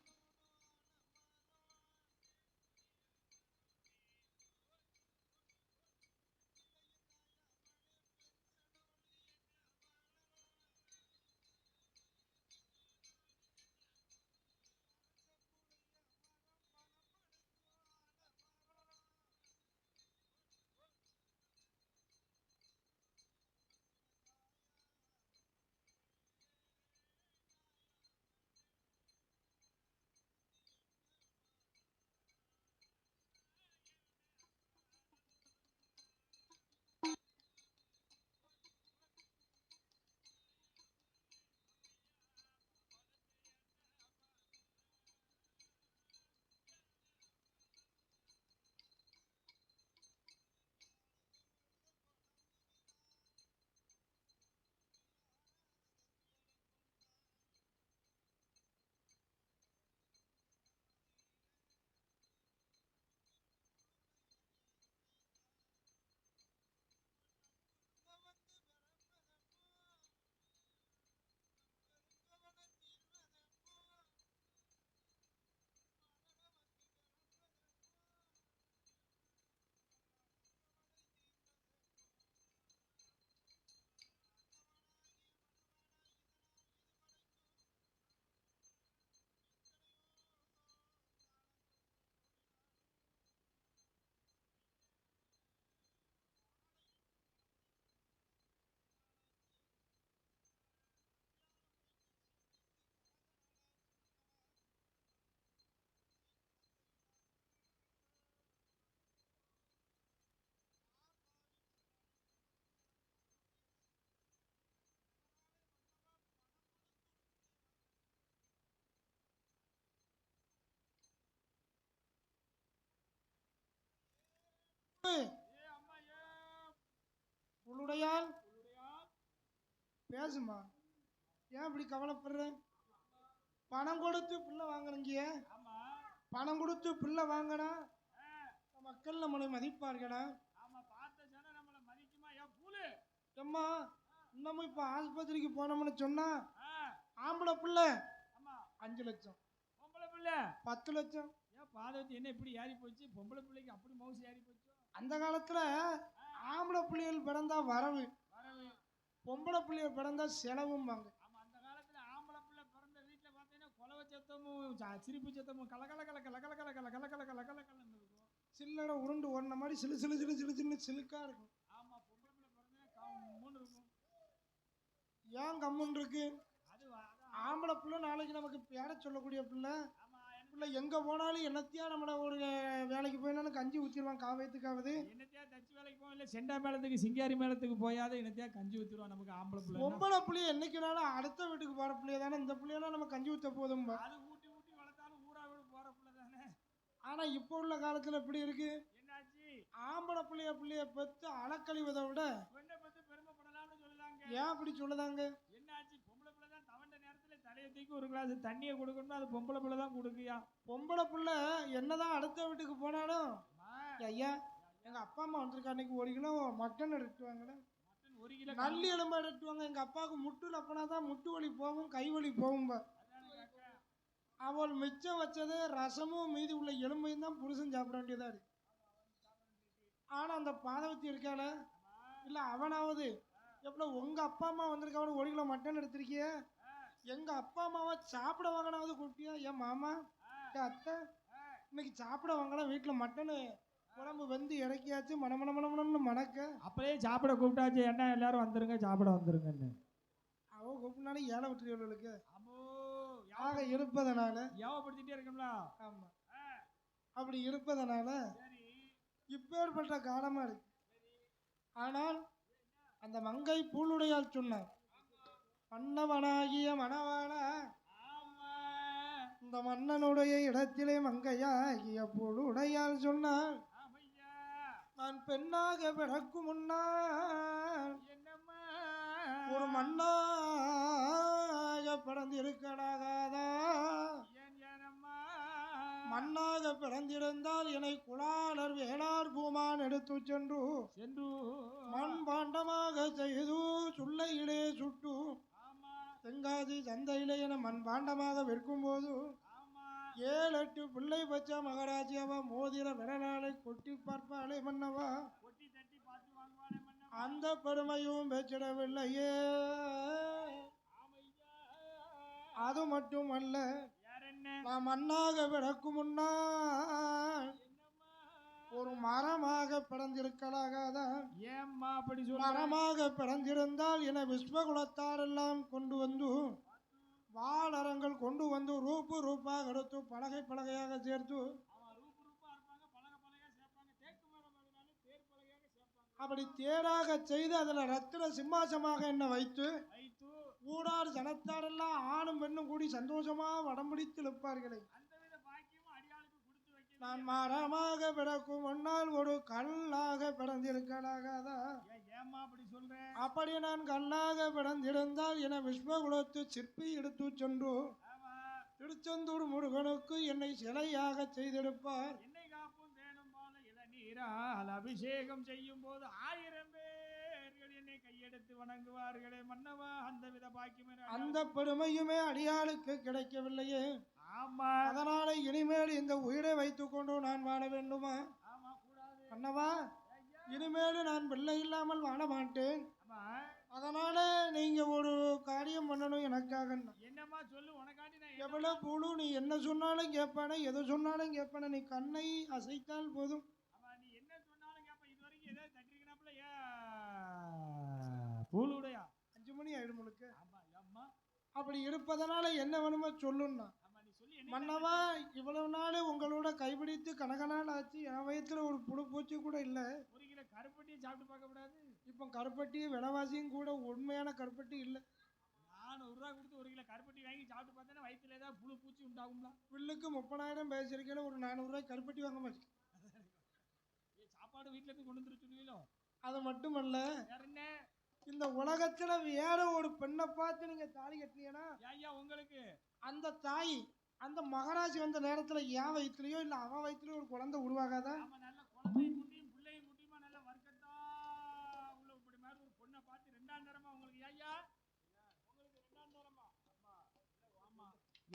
உளுடையால் பேசுமா ஏன் இப்படி கவலைப்படுற பணம் கொடுத்து பிள்ளை வாங்குறீங்க பணம் கொடுத்து பிள்ளை வாங்கினா மக்கள் நம்மளை மதிப்பார்களா அம்மா இன்னமும் இப்ப ஆஸ்பத்திரிக்கு போனோம்னு சொன்னா ஆம்பளை பிள்ளை 5 லட்சம் 10 லட்சம் பாதவத்தி என்ன இப்படி ஏறி போச்சு பொம்பளை பிள்ளைக்கு அப்படி மவுசு ஏறி போச்சு அந்த காலத்துல ஆம்பளை பிள்ளைகள் பிறந்தா வரவு பொம்பளை பிள்ளைகள் பிறந்தா செலவும்பாங்க அந்த காலத்துல ஆம்பளை பிள்ளை பிறந்த வீட்டுல பாத்தீங்கன்னா கொலவை சத்தமும் சிரிப்பு சத்தமும் கலகல கல கல கல கல கல கல கல கல கல கலன்னு இருக்கும் சில்லட உருண்டு ஓடின மாதிரி சிலு சிலு சிலு சிலு சிலு சிலுக்கா இருக்கும் ஆமா பொம்பளை பிள்ளை பிறந்தா கம்முன்னு இருக்கும் ஏன் கம்முன்னு இருக்கு ஆம்பளை பிள்ளை நாளைக்கு நமக்கு பேர சொல்லக்கூடிய பிள்ளை பிள்ளை எங்க போனாலும் என்னத்தையா நம்மள ஒரு வேலைக்கு போயினாலும் கஞ்சி ஊத்திடுவான் காவயத்துக்காவது என்னத்தையா தச்சு வேலைக்கு போவோம் இல்ல செண்டா மேளத்துக்கு சிங்காரி மேளத்துக்கு போயாத என்னத்தையா கஞ்சி ஊத்திடுவான் நமக்கு ஆம்பளை பிள்ளை பொம்பளை பிள்ளைய என்னைக்குனாலும் அடுத்த வீட்டுக்கு போற பிள்ளைய தானே இந்த பிள்ளையெல்லாம் நம்ம கஞ்சி ஊத்த போதும் அது ஊட்டி ஊட்டி வளர்த்தாலும் ஊரா வீடு போற பிள்ளை தானே ஆனா இப்போ உள்ள காலத்துல எப்படி இருக்கு என்னாச்சு ஆம்பளை பிள்ளைய பெத்து அலக்கழிவதை விட பெண்ணை பத்தி பெருமைப்படலாம்னு சொல்லுதாங்க ஏன் அப்படி சொல்லுதாங்க என்னாச்சு பொம்பளை பிள்ளை தான் தவண்ட நேரத்துல தலையை தூக்கி ஒரு கிளாஸ் தண்ணியை கொடுக்கணும் அது பொம்பளை பிள்ளை தான் கொடுக்குயா பொம்பளை பிள்ளை என்னதான் அடுத்த வீட்டுக்கு போனாலும் ஐயா எங்க அப்பா அம்மா வந்திருக்கா அன்னைக்கு 1 கிலோ மட்டன் எடுத்துவாங்கடா மட்டன் 1 கிலோ நல்லி எலும்பு எடுத்துவாங்க எங்க அப்பாவுக்கு முட்டுல அப்பனாதான் முட்டு வலி போகும் கை வலி போகும் அவள் மிச்சம் வச்சது ரசமும் மீதி உள்ள எலும்பையும் தான் புருஷன் சாப்பிட வேண்டியதா இருக்கு ஆனா அந்த பாதவத்தி இருக்கால இல்ல அவனாவது எவ்வளோ உங்க அப்பா அம்மா வந்திருக்காவது 1 கிலோ மட்டன் எடுத்திருக்கிய எங்க அப்பா அம்மாவை சாப்பிட வாங்கினாவது கூப்பிட்டியா என் மாமா அத்தை இன்னைக்கு சாப்பிட வாங்கலாம் வீட்டுல மட்டனு குழம்பு வெந்து இறக்கியாச்சு மணமணமணமணம்னு மணக்க அப்படியே சாப்பிட கூப்பிட்டாச்சு என்ன எல்லாரும் வந்துருங்க சாப்பிட வந்துருங்கன்னு அவ அவ கூப்பினாலே ஏழை விட்டுறவர்களுக்கு அம்மோ ஆக இருப்பதனால யாவப்படுத்திட்டே இருக்கோம்ல. ஆமா அப்படி இருப்பதனால சரி இப்பேற்பட்ட காலமா இருக்கு. ஆனால் அந்த மங்கை பூளுடையால் சொன்னார், மன்னவனாகிய மணவாளா, ஆமா இந்த மன்னனுடைய இடத்திலே மங்கையாகிய பூளுடையால் சொன்னார், ஆமையா நான் பெண்ணாக பிறக்கும் முன்னால் என்னம்மா ஒரு மண்ணாக பிறந்திருக்கலாகாதா? ஏன் ஏனம்மா மண்ணாக பிறந்திருந்தால் என்னை குலாளர் வேளார் பூமான் எடுத்து சென்று சென்று மண் பாண்டமாக செய்து சுள்ளையிலே சுட்டு ஆமா தென்காசி சந்தையிலே என மண் பாண்டமாக விற்கும்போது ஆமா 7-8 பிள்ளை பச்ச மகாராஜாவா மோதிர விரலாலை கொட்டி பார்ப்பாளே மன்னவா, கொட்டி தட்டி பார்த்து வாங்குவானே மன்னம்மா. அந்த பெருமையும் பெற்றிடவில்லையே. ஆமையா அது மட்டுமல்ல, யார் என்ன நான் மண்ணாக பிறக்கும் முன்னால் என்னம்மா ஒரு மரமாக பிறந்திருக்கலாகாதா? ஏம்மா அப்படி சொல்ற? மரமாக பிறந்திருந்தால் என விஸ்வகுலத்தாரெல்லாம் கொண்டு வந்து வாழறங்கள் கொண்டு வந்து ரூப்பாக எடுத்து பலகையாக சேர்த்து அவன் ரூபா இருப்பாங்க, பலகை சேர்ப்பாங்க. தேக்கு மரம் அதனால தேர் பலகையாக சேர்ப்பாங்க. அப்படி தேராக செய்து அதில் ரத்தின சிம்மாசமாக என்ன வைத்து வைத்து ஊடார் ஜனத்தாரெல்லாம் ஆணும் பெண்ணும் கூடி சந்தோஷமா வடம்பிடித்து இழுப்பார்களே. அந்த வித பாக்கியமும் அடியாளுக்கு கொடுத்து வைக்க. நான் மரமாக பிறக்கும் முன்னால் ஒரு கல்லாக பிறந்திருக்கலாகாதா? ஏம்மா அப்படி சொல்றேன்? அப்படி நான் கல்லாக பிறந்திருந்தால் என விஸ்வகுலத்து சிற்பி எடுத்து சென்று ஆமா திருச்செந்தூர் முருகனுக்கு என்னை சிலையாக செய்தெடுப்பார். என்னை காப்பும் தேனும் போல இளநீரால் அபிஷேகம் செய்யும் போது 1000 பேர்கள் என்னை கையெடுத்து வணங்குவார்களே மன்னவா. அந்த வித பாக்கியம் அந்த பெருமையுமே அடியாளுக்கு கிடைக்கவில்லையே. ஆமா அதனால இனிமேல் இந்த உயிரை வைத்துக் கொண்டு நான் வாழ வேண்டுமா? ஆமா கூடாது மன்னவா, இனிமேல் நான் பிள்ளை இல்லாமல் வாழ மாட்டேன். ஆமா அதனால நீங்க ஒரு காரியம் பண்ணணும் எனக்காக. என்னம்மா சொல்லு, உனக்காண்டி நான் எவ்வளவு புழு, நீ என்ன சொன்னாலும் கேட்பானே, எது சொன்னாலும் கேட்பானே, நீ கண்ணை அசைத்தால் போதும். ஆமா நீ என்ன சொன்னாலும் கேப்ப. இது வரைக்கும் ஏதாவது தட்டிருக்கனாப்ல பூலுடையா 5 மணி ஆயிடும் முழுக்க. ஆமா அம்மா அப்படி இருப்பதனால என்ன வேணுமோ சொல்லுன்னா. ஆமா நீ சொல்லி என்ன மன்னவா, இவ்வளவு நாள் உங்களோட கைபிடித்து கனக நாள் ஆச்சு, என் வயிற்றுல ஒரு புழு பூச்சி கூட இல்லை. 1 கிலோ கருப்பட்டியை சாப்பிட்டு பார்க்க கூடாது? இப்போ கருப்பட்டி விலைவாசியும் கூட உண்மையான கருப்பட்டி இல்லை. 400 ரூபா கொடுத்து 1 கிலோ கருப்பட்டி வாங்கி சாப்பிட்டு பார்த்தா வயிற்றுல ஏதாவது புழு பூச்சி உண்டாகும்ல? பில்லுக்கு 30,000 பேசியிருக்கையில ஒரு 400 ரூபாய் கருப்பட்டி வாங்க மாட்டேன். சாப்பாடு வீட்டுல இருந்து கொண்டு வந்துரு சொல்லுவீங்களோ? அது மட்டுமல்ல, வேற என்ன இந்த உலகத்துல வேற ஒரு பெண்ணை பார்த்து நீங்க தாலி கட்டினீங்கன்னா ஐயா உங்களுக்கு அந்த தாய் அந்த மகாராஜி வந்த நேரத்துல என் வயிற்றுலயோ இல்ல அவன் வயிற்றுலயோ ஒரு குழந்தை உருவாகாதா? ஆமா நல்ல குழந்தையும் குட்டியும் பிள்ளையும் குட்டியுமா நல்ல வர்க்கத்தா உள்ள இப்படி மாதிரி ஒரு பொண்ணை பார்த்து 2ஆம் தரமா உங்களுக்கு ஐயா உங்களுக்கு 2ஆம் தரமா? ஆமா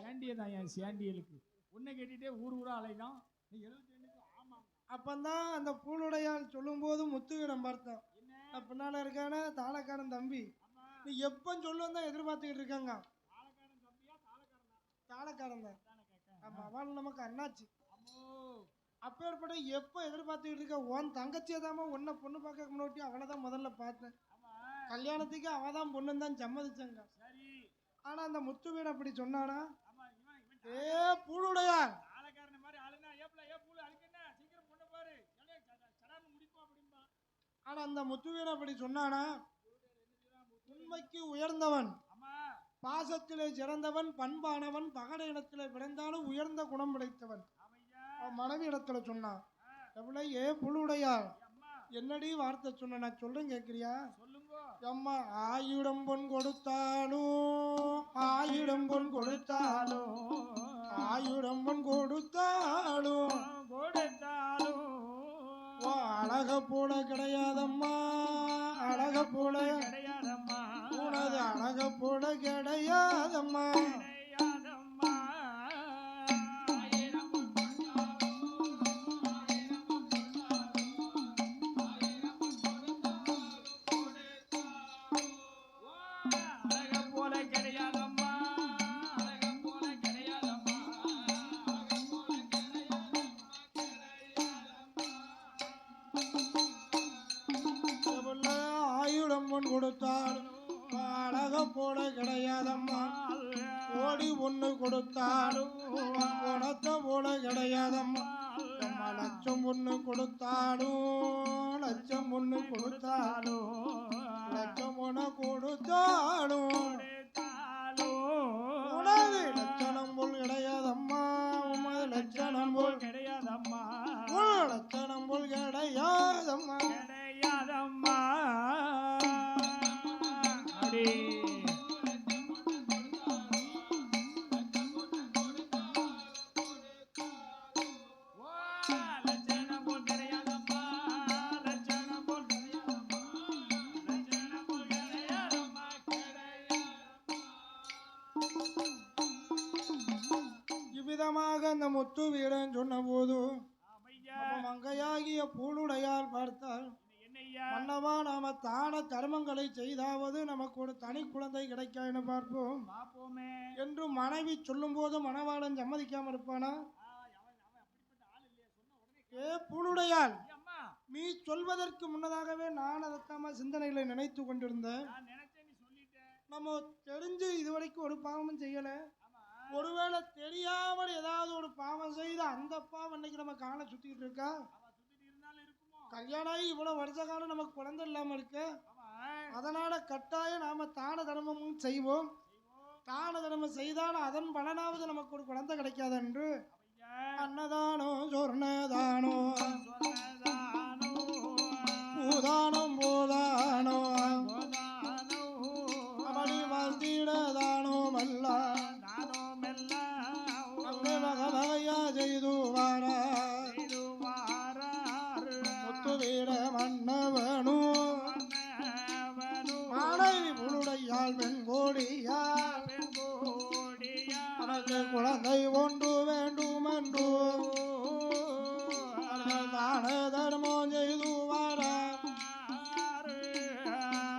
ஏண்டியதான் என் சேண்டியலுக்கு உன்னை கேட்டுட்டே ஊர் ஊரா அலைதான். நீ 72 ஆமா அப்பந்தான் அந்த பூளுடையால் சொல்லும் போது முத்துவிடம் பார்த்தோம். பின்னால இருக்கான தாளக்காரன் தம்பி, ஆமா நீ எப்ப சொல்லுன்னு தான் எதிர்பார்த்துக்கிட்டு இருக்காங்க. தாளக்காரன் தம்பியா தாளக்காரனா? தாளக்காரன் தான். தானே கேட்க. ஆமா, அவள் நமக்கு அண்ணாச்சி. அம்மோ அப்பேற்பட்ட எப்ப எதிர்பார்த்துக்கிட்டு இருக்க, உன் தங்கச்சியை தாம உன்னை பொண்ணு பார்க்க முன்னாடி அவளை தான் முதல்ல பார்த்தேன். ஆமா கல்யாணத்துக்கு அவ தான் பொண்ணுன்னு தான் சம்மதிச்சாங்க. சரி ஆனா அந்த முத்துவீடு அப்படி சொன்னானா? ஆமா இவன் ஏ பூளுடையார், தாளக்காரன மாதிரி ஆளுனா ஏப்ல ஏ பூல அழுக்கண்ணா சீக்கிரம் பொண்ணை பாரு சடாம முடிப்போம் அப்படிம்பா. ஆனா அந்த முத்துவீடு அப்படி சொன்னானா? உண்மைக்கு உயர்ந்தவன், ஆமா பாசத்திலே சிறந்தவன், பண்பானவன், பகட இடத்திலே பிறந்தாலும் உயர்ந்த குணம் படைத்தவன். ஆமையா அவன் மனைவி இடத்துல சொன்னான், எவ்வளவு ஏ புழுடையார் அம்மா என்னடி வார்த்தை சொன்ன, நான் சொல்றேன் கேட்கிறியா? சொல்லுங்க. அம்மா 1000 பொன் கொடுத்தாலும் 1000 பொன் கொடுத்தாலும் 1000 பொன் கொடுத்தாலும் கொடுத்தாலும் ஓ அழக போல கிடையாதம்மா, அழக போல கிடையாதம்மா உனது அழக போல கிடையாதம்மா. கிடையாதம்மா. அழக போல கிடையாதம்மா அழக போல கிடையாதம்மா எவ்வளவு 1000 பொன் கொடுத்தாலும் அழக போட கிடையாதம்மா கோடி ஒண்ணு கொடுத்தாலும் குணத்தை போல கிடையாதம்மா அம்மா லட்சம் ஒண்ணு கொடுத்தாலும் லட்சம் ஒண்ணு கொடுத்தாலும் லட்சம் ஒண்ணு கொடுத்தாலும் உனது லட்சணம் போல் கிடையாதம்மா உமது லட்சணம் போல் கிடையாதம்மா லட்சணம் போல் கிடையாதம்மா கிடையாதம்மா அடி இவ்விதமாக அந்த முத்து வீரன் சொன்ன போது மங்கையாகிய பூணுடையால் பார்த்தால் மன்னவா நாம தான தர்மங்களை செய்தாவது நமக்கு ஒரு தனி குழந்தை கிடைக்கா என பார்ப்போம் என்று மனைவி சொல்லும் போது மணவாளன் சம்மதிக்காம இருப்பானா? ஏ பூணுடையால், நீ சொல்வதற்கு முன்னதாகவே நான் அதைத்தாம சிந்தனைகளை நினைத்து கொண்டிருந்தேன். நம்ம தெரிஞ்சு இதுவரைக்கும் ஒரு பாவமும் செய்யல. ஒருவேளை தெரியாமல் ஏதாவது ஒரு பாவம் செய்து அந்த பாவம் இன்னைக்கு நம்ம காண சுத்திட்டு இருக்கா? கல்யாணம் ஆகி இவ்வளவு வருஷ காலம் நமக்கு குழந்தை இல்லாம இருக்கு. அதனால கட்டாயம் நாம தான தர்மமும் செய்வோம். தான தர்மம் செய்தாலும் அதன் பலனாவது நமக்கு ஒரு குழந்தை கிடைக்காது என்று அன்னதானோ சொர்ணதானோ பூதானம் போதானோ அப்படி வந்திடதானோ மல்ல அங்கே வகை வகையா செய்து வாரா முத்து வீர மன்னவனு மனைவி புழுடையால் வெண்கோடியா அவனுக்கு குழந்தை ஒன்று வேண்டும் என்று தான தர்மம் செய்து வாரா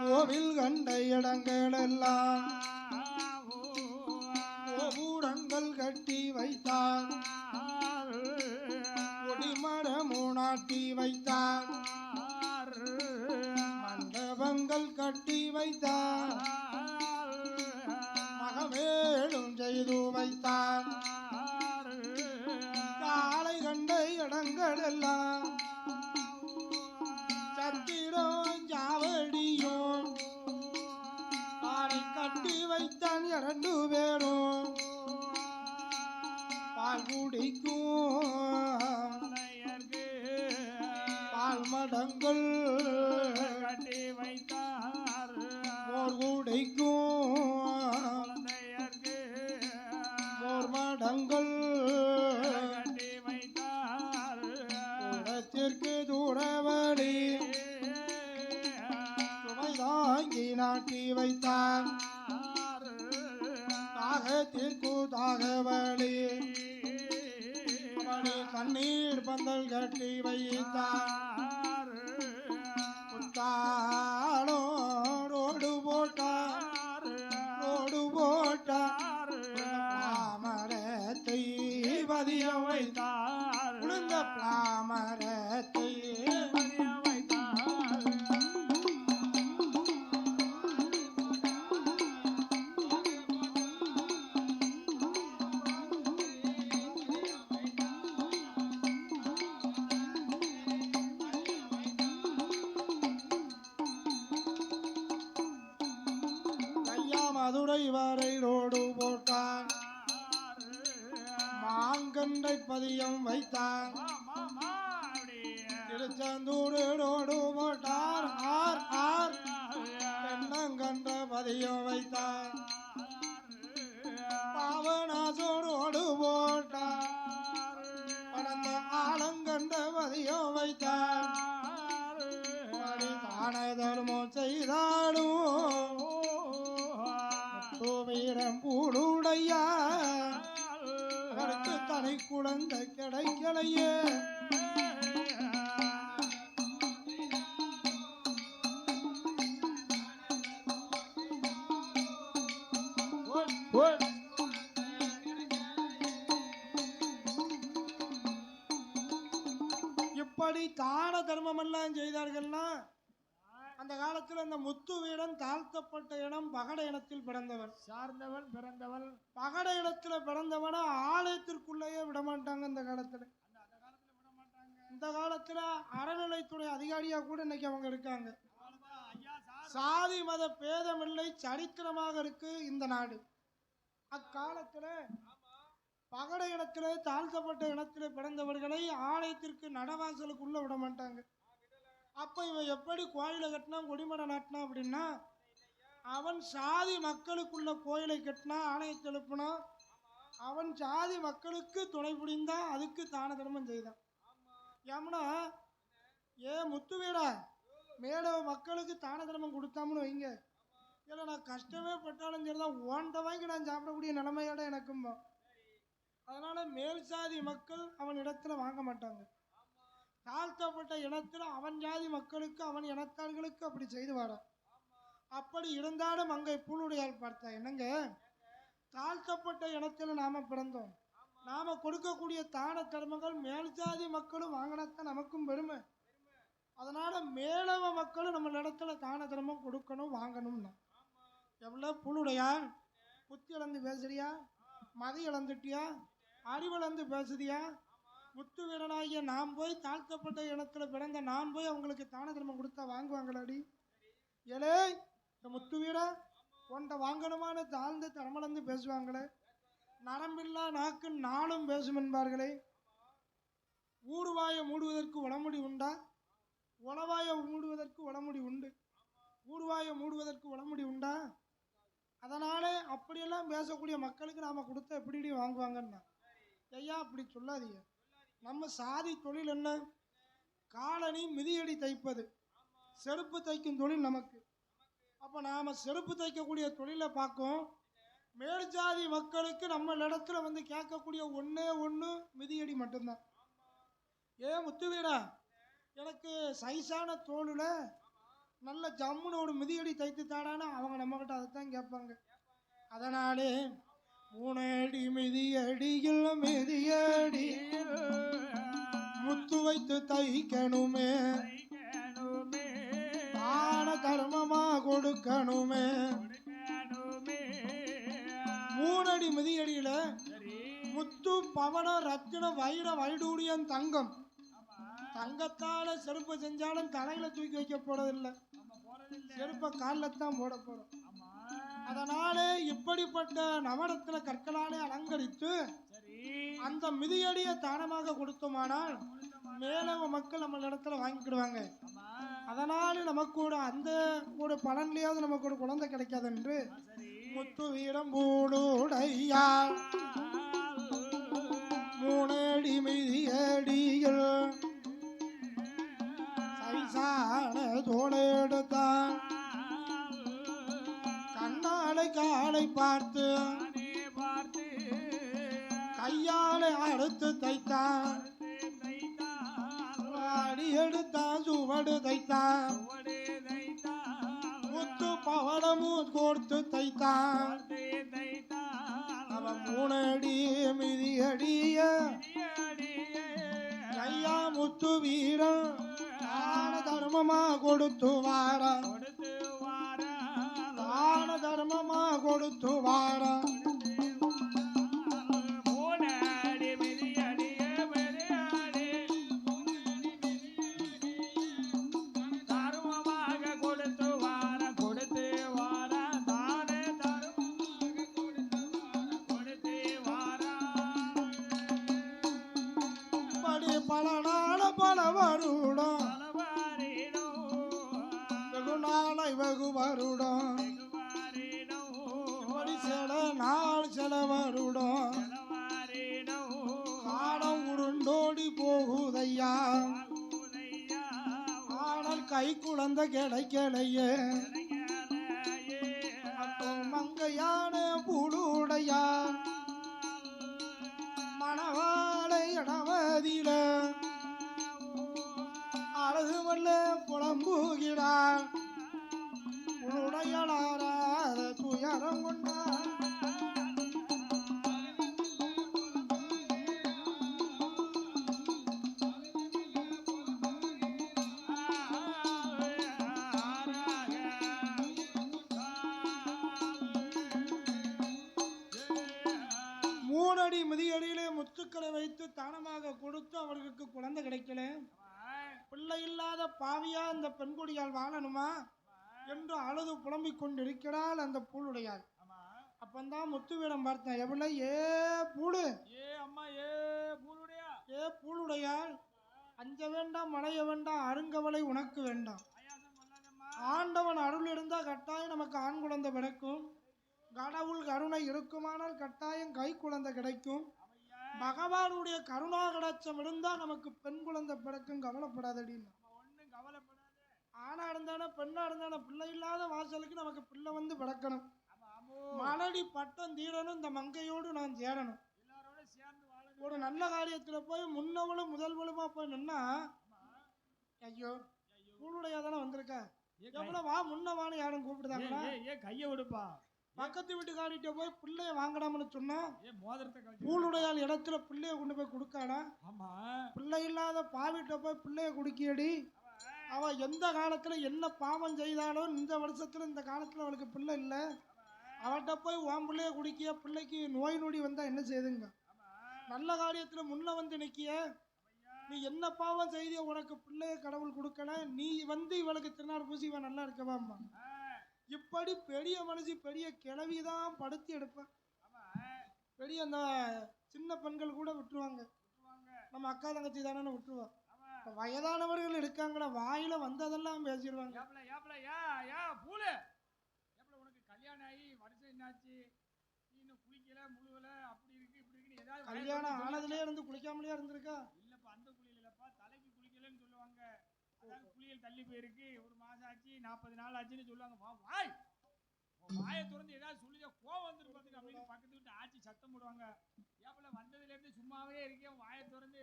கோவில் கண்ட இடங்கள் எல்லாம் கோபுரங்கள் கட்டி வைத்தார் கொடிமரமோ நாட்டி வைத்தார் மண்டபங்கள் கட்டி வைத்தார் மகமேலும் செய்து வைத்தார் காலை கண்ட இடங்கள் எல்லாம் சத்திரம் ஜாவடியும் பானை கட்டி வைத்தான் இரண்டு பேரும் பால் குடிக்கும் பால் மடங்கள் கட்டி வைத்தார் மோர் குடிக்கும் மோர் மடங்கள் கட்டி வைத்தார் தூரத்திற்கு தூரவழி சுமை தாங்கி நாட்டி வைத்தான் தாகத்திற்கு தாகவழி அவளி கண்ணீர் பந்தல் கட்டி வைத்தார் புத்தாளோ ரோடு போட்டார் ரோடு போட்டார் பிளாமரத்தை பதிய வைத்தார் உளுந்த பிளாமரத்தை மதுரை வரை ரோடு போட்டான் மாங்கண்டை பதியம் வைத்தான் திருச்செந்தூர் ரோடு போட்டார் ஆர் ஆர் தென்னங்கண்ட பதியம் வைத்தான் பாவனாசோடு போட்டார் படந்த ஆலங்கண்ட பதியம் வைத்தான் தான தர்மம் செய்தாலும் வீரம் பூடுடையா அவருக்கு தனி குழந்தை கிடைக்கலையே. இப்படி தான தர்மம் எல்லாம் செய்தார்கள்னா அந்த காலத்துல இந்த முத்து வீடன் தாழ்த்தப்பட்ட இனம் பகட இனத்தில் பிறந்தவன். சார்ந்தவன் பிறந்தவன். பகட இனத்துல பிறந்தவன ஆலயத்திற்குள்ளேயே விடமாட்டாங்க இந்த காலத்துல. அந்த காலத்துல விட மாட்டாங்க. இந்த காலத்துல அறநிலைத்துறை அதிகாரியா கூட இன்னைக்கு அவங்க இருக்காங்க. ஐயா சாதி மத பேதமில்லை, சரித்திரமாக இருக்கு இந்த நாடு. அக்காலத்துல பகட இனத்திலே தாழ்த்தப்பட்ட இனத்திலே பிறந்தவர்களை ஆலயத்திற்கு நடவாசலுக்குள்ள விட மாட்டாங்க. அப்ப இவன் எப்படி கோயிலை கட்டினா கொடிமரம் நாட்டினா அப்படின்னா, அவன் சாதி மக்களுக்குள்ள கோயிலை கட்டினா ஆலயத்தை எழுப்பினா, அவன் சாதி மக்களுக்கு துணை புரிந்தா அதுக்கு தான தர்மம் செய்தான். ஏம்னா முத்துவீடா மேடவ மக்களுக்கு தான தர்மம் கொடுத்தாமனு வைங்க, இல்லை நான் கஷ்டமே பட்டாலும் சரிதான் ஓண்ட வாங்கி நான் சாப்பிடக்கூடிய நிலைமையோட எனக்கும். அதனால மேல் சாதி மக்கள் அவன் இடத்துல வாங்க மாட்டாங்க. தாழ்த்தப்பட்ட இனத்துல அவன் ஜாதி மக்களுக்கு அவன் இனத்தார்களுக்கு அப்படி செய்து வாரான். அப்படி இருந்தாலும் அங்கே பூலுடையால் பார்த்தா என்னங்க, தாழ்த்தப்பட்ட இனத்துல நாம பிறந்தோம், நாம கொடுக்கக்கூடிய தான தர்மங்கள் மேல் சாதி மக்களும் வாங்கினத்தான் நமக்கும் பெருமை. அதனால மேலவ மக்களும் நம்ம இடத்துல தான தர்மம் கொடுக்கணும் வாங்கணும்னா. எவ்வளவு பூலுடையா புத்தி இழந்து பேசுறியா, மதி இழந்துட்டியா, அறிவிழந்து பேசுதியா? முத்து வீரனாகிய நாம் போய் தாழ்த்தப்பட்ட இடத்துல பிறந்த நாம் போய் அவங்களுக்கு தான தர்மம் கொடுத்தா வாங்குவாங்களாடி? ஏலே இந்த முத்து வீரா உன்ட வாங்கணுமான தாழ்ந்து தரமளந்து பேசுவாங்களே. நரம்பில்லா நாக்கு நாளும் பேசும் என்பார்களே. ஊடுவாயை மூடுவதற்கு உளமுடி உண்டா? உளவாயை மூடுவதற்கு உளமுடி உண்டு. ஊடுவாயை மூடுவதற்கு உளமுடி உண்டா? அதனாலே அப்படியெல்லாம் பேசக்கூடிய மக்களுக்கு நாம கொடுத்தா எப்படி வாங்குவாங்கன்னா, ஐயா அப்படி சொல்லாதீங்க. நம்ம சாதி தொழில் என்ன? காலணி மிதியடி தைப்பது, செருப்பு தைக்கும் தொழில் நமக்கு. அப்போ நாம் செருப்பு தைக்கக்கூடிய தொழிலை பார்க்கும். மேல் ஜாதி மக்களுக்கு நம்ம இடத்துல வந்து கேட்கக்கூடிய ஒன்றே ஒன்று மிதியடி மட்டும்தான். முத்துவீடா எனக்கு சைஸான தோளில் நல்ல ஜம்முன்னு ஒரு மிதியடி தைத்து தாடானா அவங்க நம்மகிட்ட அதைத்தான் கேட்பாங்க. அதனாலே 3 அடி மிதியடியில் மிதியடி முத்து வைத்து தைக்கணுமே, தான தர்மமா கொடுக்கணுமே. 3 அடி மிதியடியில முத்து பவன ரத்தின வைர வைடூரியன் தங்கம். தங்கத்தால செருப்பு செஞ்சாலும் தலையில தூக்கி வைக்க போறதில்லை, செருப்ப காலில் தான் போட போறோம். அதனாலே இப்படிப்பட்ட நவரத்தின கற்களாலே அலங்கரித்து அந்த மிதியடிய தானமாக கொடுத்தோமானால் மேலவ மக்கள் நம்ம இடத்துல வாங்கிக்கிடுவாங்க. அதனால நமக்கு கூட அந்த ஒரு பலன்லையாவது நமக்கு ஒரு குழந்தை கிடைக்காது என்று முத்து வீரம் பூடுடையா 3 அடி மிதியடியில் சைசான தோளெடுத்தான். கண்ணாலை காலை பார்த்து கையாலை அறுத்து தைத்தான். அடி எடுத்தான் சுவடு தைத்தான். முத்து பவளமும் கோர்த்து தைத்தான். அவன் 3 அடி மிதியடிய ஐயா முத்து வீரன் தான தர்மமா கொடுத்து வாரா, தான தர்மமா கொடுத்து வாரா. பல நாள பல வருடம் வெகு நாளை வெகு வருடம் சில நாள் சில வருடம் காலம் உருண்டோடி போகுதையா. ஆனால் கை குழந்தை கிடைக்கலையே. அப்போ மங்கையான புழுடையா மணவாளை இடமதில அழகுமல்ல புலம்புகிறான். உடையலாராத துயரம் கொண்டான். 3 அடி மிதியடியிலே முத்துக்களை வைத்து தானமாக கொடுத்து அவர்களுக்கு குழந்தை கிடைக்கல. பிள்ளை இல்லாத பாவியா இந்த பெண்குடியால் வாழணுமா என்று அழுது புலம்பிக் கொண்டிருக்கிறாள் அந்த பூளுடையாள். அப்பந்தான் முத்துவிடம் பார்த்தேன். எவ்வளோ ஏ பூளு, ஏ பூளுடையாள், அஞ்ச வேண்டாம் மழைய வேண்டாம், அருங்கவலை உனக்கு வேண்டாம். ஆண்டவன் அருள் இருந்தால் கட்டாயம் நமக்கு ஆண் குழந்தை பிறக்கும். கடவுள் கருணை இருக்குமானால் கட்டாயம் கை குழந்தை கிடைக்கும். பகவானுடைய கருணா கடாட்சம் இருந்தால் நமக்கு பெண் குழந்தை பிறக்கும். கவலைப்படாதடி. ஆணா இருந்தானே பெண்ணா இருந்தானே பிள்ளை இல்லாத வாசலுக்கு நமக்கு பிள்ளை வந்து பிறக்கணும். மலடி பட்டம் தீரணும். இந்த மங்கையோடு நான் சேரணும். ஒரு நல்ல காரியத்துல போய் முன்னவளும் முதல்வளுமா போய் நின்னா, ஐயோ பூளுடையா தானே வந்திருக்க, எவ்வளவு வா முன்னவான்னு யாரும் கூப்பிடுதாங்களா? கைய விடுப்பா. பக்கத்து வீட்டுக்காரிட்ட போய் பிள்ளைய வாங்கடாமனு சொன்னா பூளுடையாள் இடத்துல பிள்ளைய கொண்டு போய் கொடுக்காடா? பிள்ளை இல்லாத பாவிட்ட போய் பிள்ளைய குடிக்கியடி. அவ எந்த காலத்துல என்ன பாவம் செய்தாலும் இந்த வருஷத்துல இந்த காலத்துல அவளுக்கு பிள்ளை இல்லை. அவட்ட போய் உன் பிள்ளைய குடிக்கிய, பிள்ளைக்கு நோய் நொடி வந்தா என்ன செய்துங்க? நல்ல காரியத்துல முன்ன வந்து நிக்கிய, நீ என்ன பாவம் செய்திய உனக்கு பிள்ளைய கடவுள் கொடுக்கல, நீ வந்து இவளுக்கு திருநாள் பூசி இவன் நல்லா இருக்கவாம்மா. இப்படி பெரிய மனுஷி பெரிய கிளவிதான் படுத்தி எடுப்பேன். பெரிய அந்த சின்ன பெண்கள் கூட விட்டுருவாங்க. நம்ம அக்கா தங்கச்சி தானே விட்டுருவா. வயதானவர்கள் இருக்காங்களா, வாயில வந்ததெல்லாம் பேசிடுவாங்க. உனக்கு கல்யாணம் ஆகி வருஷம் என்னாச்சு, இன்னும் குளிக்கல முழுவல, அப்படி இருக்கு இப்படி இருக்கு. ஏதாவது கல்யாணம் ஆனதுலே இருந்து குளிக்காமலே இருந்திருக்கா? இல்லப்பா, அந்த குளியல் இல்லப்பா, தலைக்கு குளிக்கலன்னு சொல்லுவாங்க. அதாவது குளியல் தள்ளி போயிருக்கு, ஒரு மாசம் ஆச்சு 40 நாள் ஆச்சுன்னு சொல்லுவாங்க. வாய் வாயை திறந்து ஏதாவது சொல்லுங்க, கோவம் வந்துருக்கு பாத்துக்க அப்படின்னு பக்கத்து விட்டு ஆட்சி சத்தம் போடுவாங்க. ஏப்பல வந்ததுல இருந்து சும்மாவே இருக்கேன், வாயை திறந்து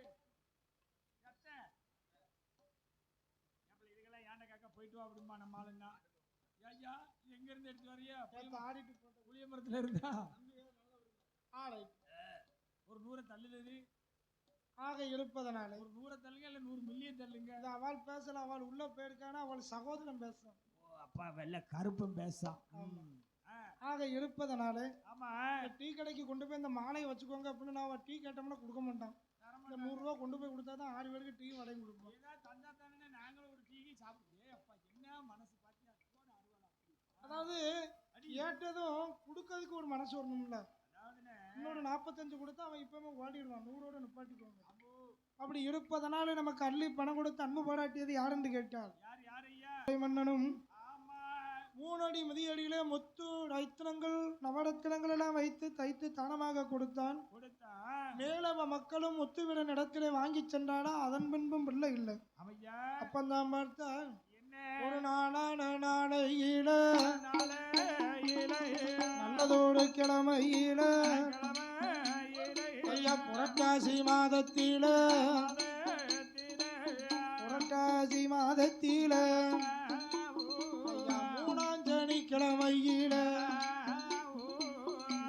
இதுக்கெல்லாம் ஏன்டா காக்கா போயிட்டு வா அப்படிமா நம்ம ஆளுன்னா. ஐயா எங்க இருந்து எடுத்து வரையா? ஆடிட்டு புளிய மரத்துல இருந்தா ஒரு 100 தள்ளுது ஆக இருப்பதனால ஒரு 100 தள்ளுங்க இல்ல 100 மில்லியன் தள்ளுங்க. அவள் பேசல, அவள் உள்ள போயிருக்கானா அவள் சகோதரன் பேசுறான். அப்பா வெள்ள கருப்பும் பேசான். ஆக இருப்பதனால ஆமா டீ கடைக்கு கொண்டு போய் இந்த மாலையை வச்சுக்கோங்க அப்படின்னு நான் டீ கேட்டோம்னா கொடுக்க மாட்டான். இந்த 100 ரூபா கொண்டு போய் கொடுத்தா தான் 6 பேருக்கு டீ வடையும் கொடுப்போம். தந்தா தானே நாங்களும் ஒரு டீ சாப்பிடுவோம். அப்பா என்ன மனசு பாத்தியா? அதாவது ஏற்றதும் கொடுக்கறதுக்கு ஒரு மனசு வரணும்ல. இன்னொரு 45 கொடுத்தா அவன் இப்பவுமே ஓடிடுவான். 100ஓட நிப்பாட்டிக்குவாங்க. அப்படி இருப்பதனால நமக்கு அள்ளி பணம் கொடுத்து அன்பு பாராட்டியது யாருன்னு கேட்டால் மன்னனும் 3 அடி மிதியடியிலே முத்து ரத்தினங்கள் நவரத்தினங்கள் எல்லாம் வைத்து தைத்து தானமாக கொடுத்தான். மேலவ மக்களும் முத்துவிட இடத்திலே வாங்கி சென்றானா. அதன் பின்பும் பிள்ளை இல்லை. அப்பந்தான் பார்த்தா ஒரு நாளான நாளையில நல்லதோடு கிழமையில புரட்டாசி மாதத்தில சனிக்கிழமையில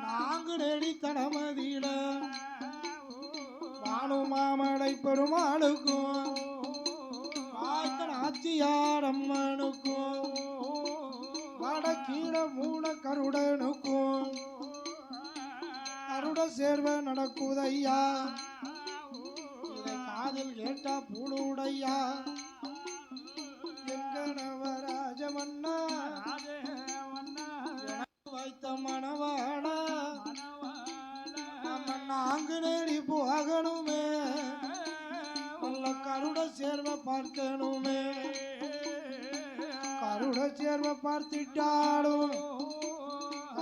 நான்கு நெடி தடமதியில வானு மாமலை பெருமாளுக்கும் ஆச்சியார் அம்மனுக்கும் வடக்கீழ மூல கருடனுக்கும் கருட சேர்வ நடக்குதையா. இதை காதில் கேட்டா பூளுடையா எங்கனவராஜமன்னா வைத்த மணவாளா நம்ம நான்கு நேரி போகணுமே, நல்ல கருட சேர்வ பார்க்கணுமே. கருட சேர்வ பார்த்திட்டாலும்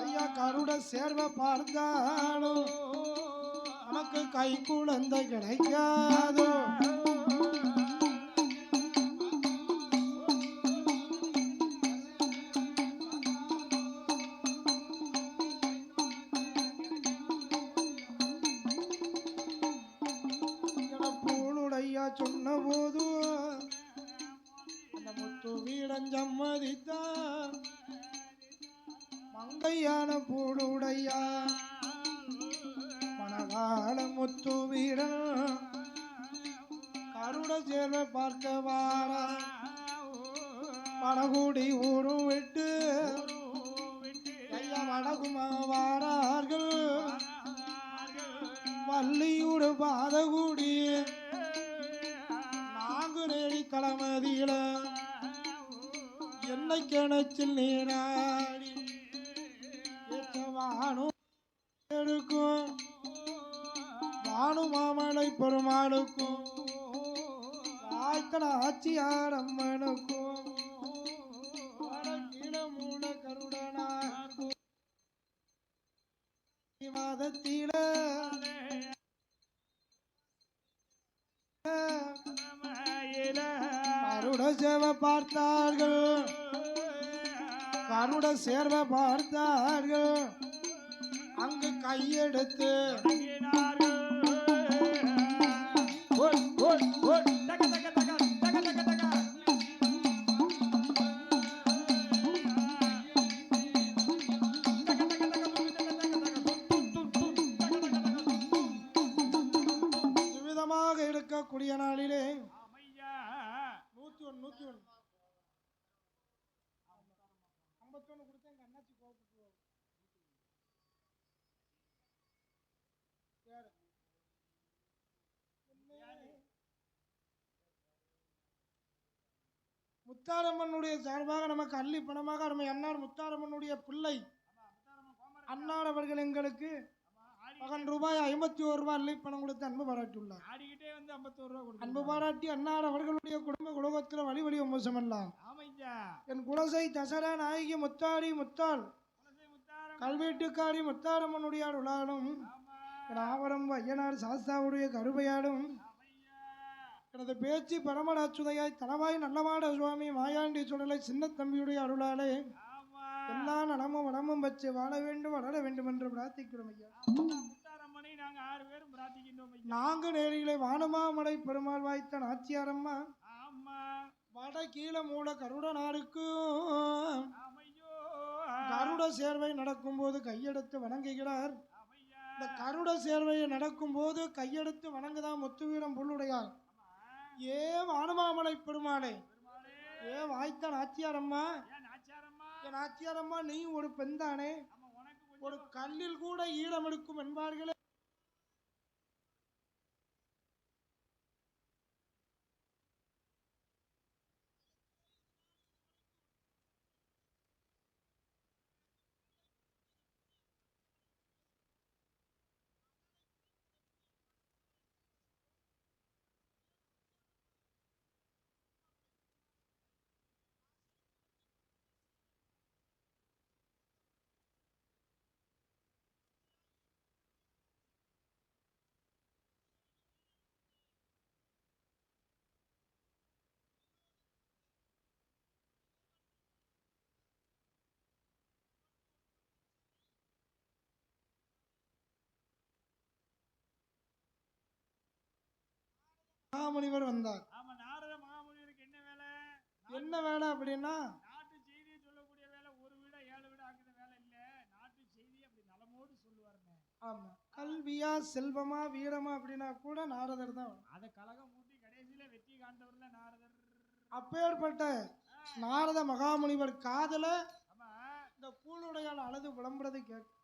ஐயா கருட சேர்வ பார்த்தாலும் நமக்கு கை குழந்தை கிடைக்காதோ. பூளுடையா சொன்ன போது அந்த முத்து வீடன் சம்மதித்தான். மங்கையான பூளுடையா மணவாள முத்து வீடன் கருட சேர்வை பார்க்க வார படகுடி ஊரும் விட்டு ஐயா வடகுமா வாரார்கள். அல்லியூடு பாதகுடி நாங்கு நேடி தளமதியில என்னை கிணச்சில் நீராடி வானும் எடுக்கும் வானு மாமலை பெருமாளுக்கும் வாய்த்தல ஆச்சியார் அம்மனுக்கும் கீழ மூல கருடனா மாதத்தில கருட சேவ பார்த்தார்கள் கருட சேர்வ பார்த்தார்கள் அங்கு கையெடுத்து விதமாக எடுக்கக்கூடிய நாளிலே 101 51 கொடுத்தா எங்க அண்ணாச்சி கோபப்பட்டுருவாங்க. முத்தாரம்மனுடைய சார்பாக நமக்கு அள்ளி பணமாக நம்ம அன்னார் முத்தாரம்மனுடைய பிள்ளை அன்னார் அவர்கள் எங்களுக்கு மகன் ரூபாய் 51 அள்ளி பணம் கொடுத்து அன்பு பாராட்டியுள்ளார். ஆடிக்கிட்டே வந்து 51 ரூபா கொடுத்து அன்பு பாராட்டி அன்னார் அவர்களுடைய குடும்ப குலோகத்தில் வழி வழி வம்சமெல்லாம் என் குலசை தசரா நாயகி முத்தாடி முத்தாள் கல்வெட்டுக்காரி முத்தாரம்மனுடைய அருளாலும் ஆவரம் ஐயனார் சாஸ்தாவுடைய கருவையாடும் எனது பேச்சு பரமராச்சுதையாய் தனவாய் நல்லவாட சுவாமி மாயாண்டி சுடலை சின்ன தம்பியுடைய அருளாலே எல்லா நலமும் வளமும் வச்சு வாழ வேண்டும் வளர வேண்டும் என்று பிரார்த்திக்கிறோம் ஐயா. நாங்க நேரிலே வானமாமலை பெருமாள் வாய்த்த நாச்சியாரம்மா வட கீழ மூல கருடனாருக்கு கருட சேர்வை நடக்கும் போது கையெடுத்து வணங்குகிறார். இந்த கருட சேர்வையை நடக்கும் போது கையெடுத்து வணங்குதான் முத்துவீரம் புல்லுடையார். ஏ வானமாமலை பெருமாளே, ஏ வாய்த்த நாச்சியாரம்மா, என் நாச்சியாரம்மா நீ ஒரு பெண் தானே, ஒரு கல்லில் கூட ஈரம் எடுக்கும் என்பார்களே. மகாமுனிவர் வந்தார். ஆமா, நாரத மகாமுனிவருக்கு என்ன வேலை? என்ன வேலை அப்படின்னா நாட்டு செய்தியை சொல்லக்கூடிய வேலை. ஒரு வீட 7 வீட ஆக்குற வேலை இல்ல, நாட்டு செய்தி அப்படி நலமோடு சொல்லுவாருங்க. ஆமா, கல்வியா செல்வமா வீரமா அப்படின்னா கூட நாரதர் தான். அதை கலகம் மூட்டி கடைசியில வெற்றி காண்டவர்ல நாரதர். அப்பேற்பட்ட நாரத மகாமுனிவர் காதல இந்த பூலுடையால் அழுது புலம்புறதை கேட்டு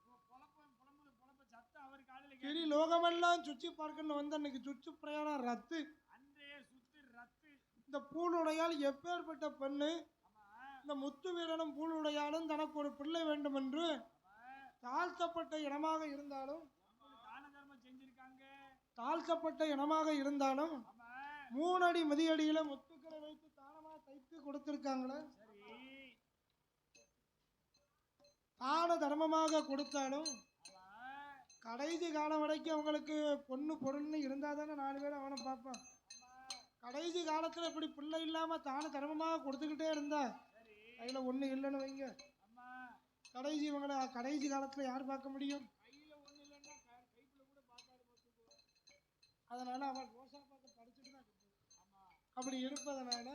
அவர் காதல கிரி லோகமெல்லாம் சுற்றி பார்க்கணும் வந்து அன்னைக்கு சுற்று பிரயாணம் ரத்து. இந்த பூலுடையால் எப்பேற்பட்ட பெண்ணு, இந்த முத்து வீரனும் பூலுடையாலும் தனக்கு ஒரு பிள்ளை வேண்டும் என்று தாழ்த்தப்பட்ட இனமாக இருந்தாலும் தாழ்த்தப்பட்ட இனமாக இருந்தாலும் 3 அடி மிதியடியில முத்துக்களை வைத்து தானமாக தைத்து கொடுத்திருக்காங்களே. தான தர்மமாக கொடுத்தாலும் கடைசி காலம் வரைக்கும் அவங்களுக்கு பொண்ணு பொருள்னு இருந்தால் தானே 4 பேர் அவனை பார்ப்பான். கடைசி காலத்தில் இப்படி பிள்ளை இல்லாமல் தான தர்மமாக கொடுத்துக்கிட்டே இருந்தா கையில் ஒன்று இல்லைன்னு வைங்க, கடைசி காலத்தில் யார் பார்க்க முடியும்? அதனால அவன் ரோசா பார்க்க படிச்சுட்டு தான் அப்படி இருப்பதனால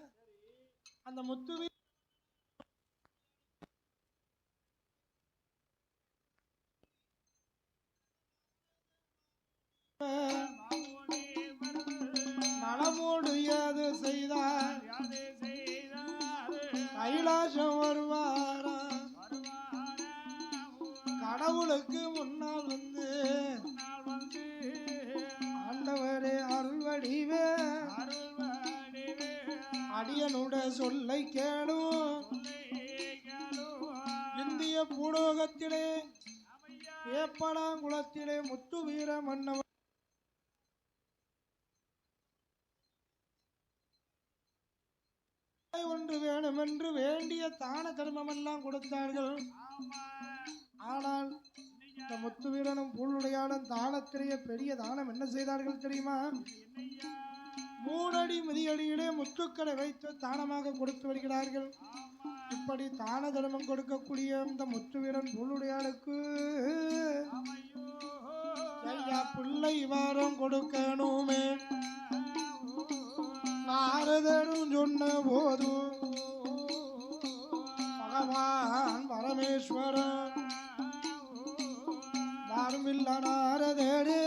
அந்த முத்துவி நலமோடு யாது செய்தார் கைலாசம் வருவாரா, கடவுளுக்கு முன்னால் வந்து அடியனுட சொல்லை கேளும். இந்திய பூலோகத்திலே வேப்பனாங்குளத்திலே முத்து வீர மன்னவன் ஒன்று வேணுமென்று வேண்டிய தான தர்மமெல்லாம் கொடுத்தார்கள். ஆனால் இந்த முத்து வீரனும் பூளுடையானும் தானத்திலேயே பெரிய தானம் என்ன செய்தார்கள் தெரியுமா? 3 அடி மிதியடியிலே முத்துக்களை வைத்து தானமாக கொடுத்து வருகிறார்கள். இப்படி தான தர்மம் கொடுக்கக்கூடிய இந்த முத்து வீரன் பூளுடையாளுக்கு ஐயா பிள்ளை வாரம் கொடுக்கணுமே. நாரதரும் சொன்ன போது பகவான் பரமேஸ்வரன் வாருமில்ல நாரதரே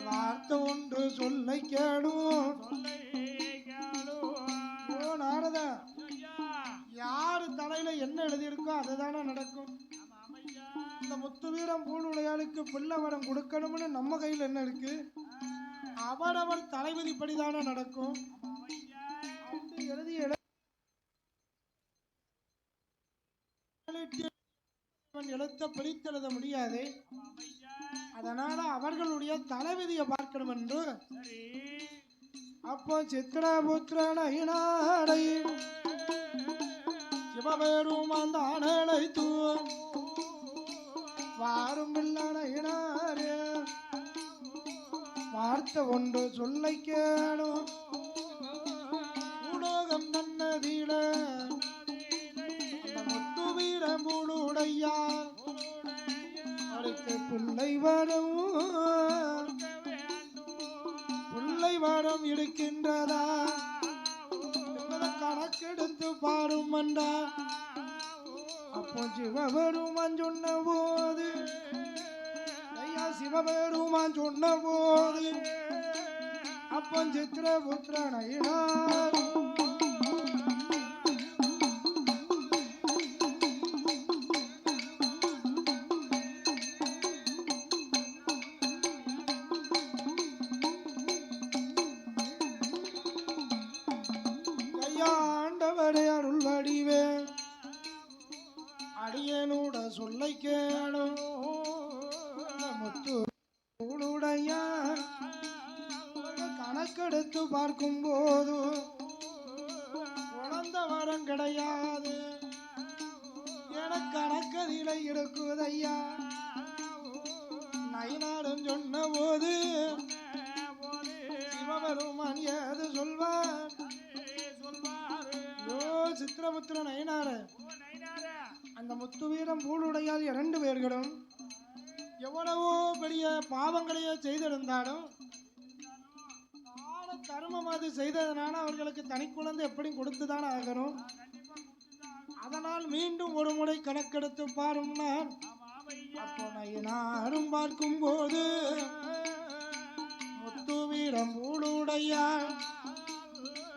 வார்த்தை ஒன்று சொல்லை கேளும். நாரத யாரு தலையில என்ன எழுதியிருக்கோ அதுதானே நடக்கும். இந்த முத்து வீரம் பூணுடையாளுக்கு பிள்ளை வரம் கொடுக்கணும்னு நம்ம கையில் என்ன இருக்கு? அவரவர் தலைவிதிப்படிதானே நடக்கும். எழுதிய எழுத்த பிரித்தெழுத முடியாது. அதனால அவர்களுடைய தலைவிதியை பார்க்கணும் என்று அப்போ சித்திரபுத்திரனை சிவபெருமான் அழைத்து வாரும் பிள்ளனாரே வார்த்தை ஒன்று சொல்லை கேளும். உலோகம் தன்னதில முத்து வீரம் பூளுடையா அவருக்கு பிள்ளை வரம் இருக்கின்றதா கணக்கெடுத்து பாரும் என்றா. அப்போ சிவபெருமான் சொன்ன போது ஐயா சிவபெருமான் சொன்ன போது அப்போ சித்திரபுத்திரனை அருள் வடிவே அடியனோட சொல்லை கேளும். முத்து கணக்கெடுத்து பார்க்கும் போது உணர்ந்த வரம் கிடையாது. எனக்கு கணக்கதில இருக்குதையா நயினாரும் சொன்ன போது சிவபெருமான் ஏது சொல்வார்? சித்திரபுத்திர நயினார அந்த முத்து வீரம் பூளுடையால் 2 பேர்களும் எவ்வளவோ பெரிய பாவங்களையே செய்திருந்தாலும் கர்மம் அது செய்ததனால அவர்களுக்கு தனி குழந்தை எப்படி கொடுத்துதான் ஆகணும். அதனால் மீண்டும் ஒரு முறை கணக்கெடுத்து பாரும்னா அப்போ நயினாரும் பார்க்கும் போது முத்து வீரம் பூளுடையால்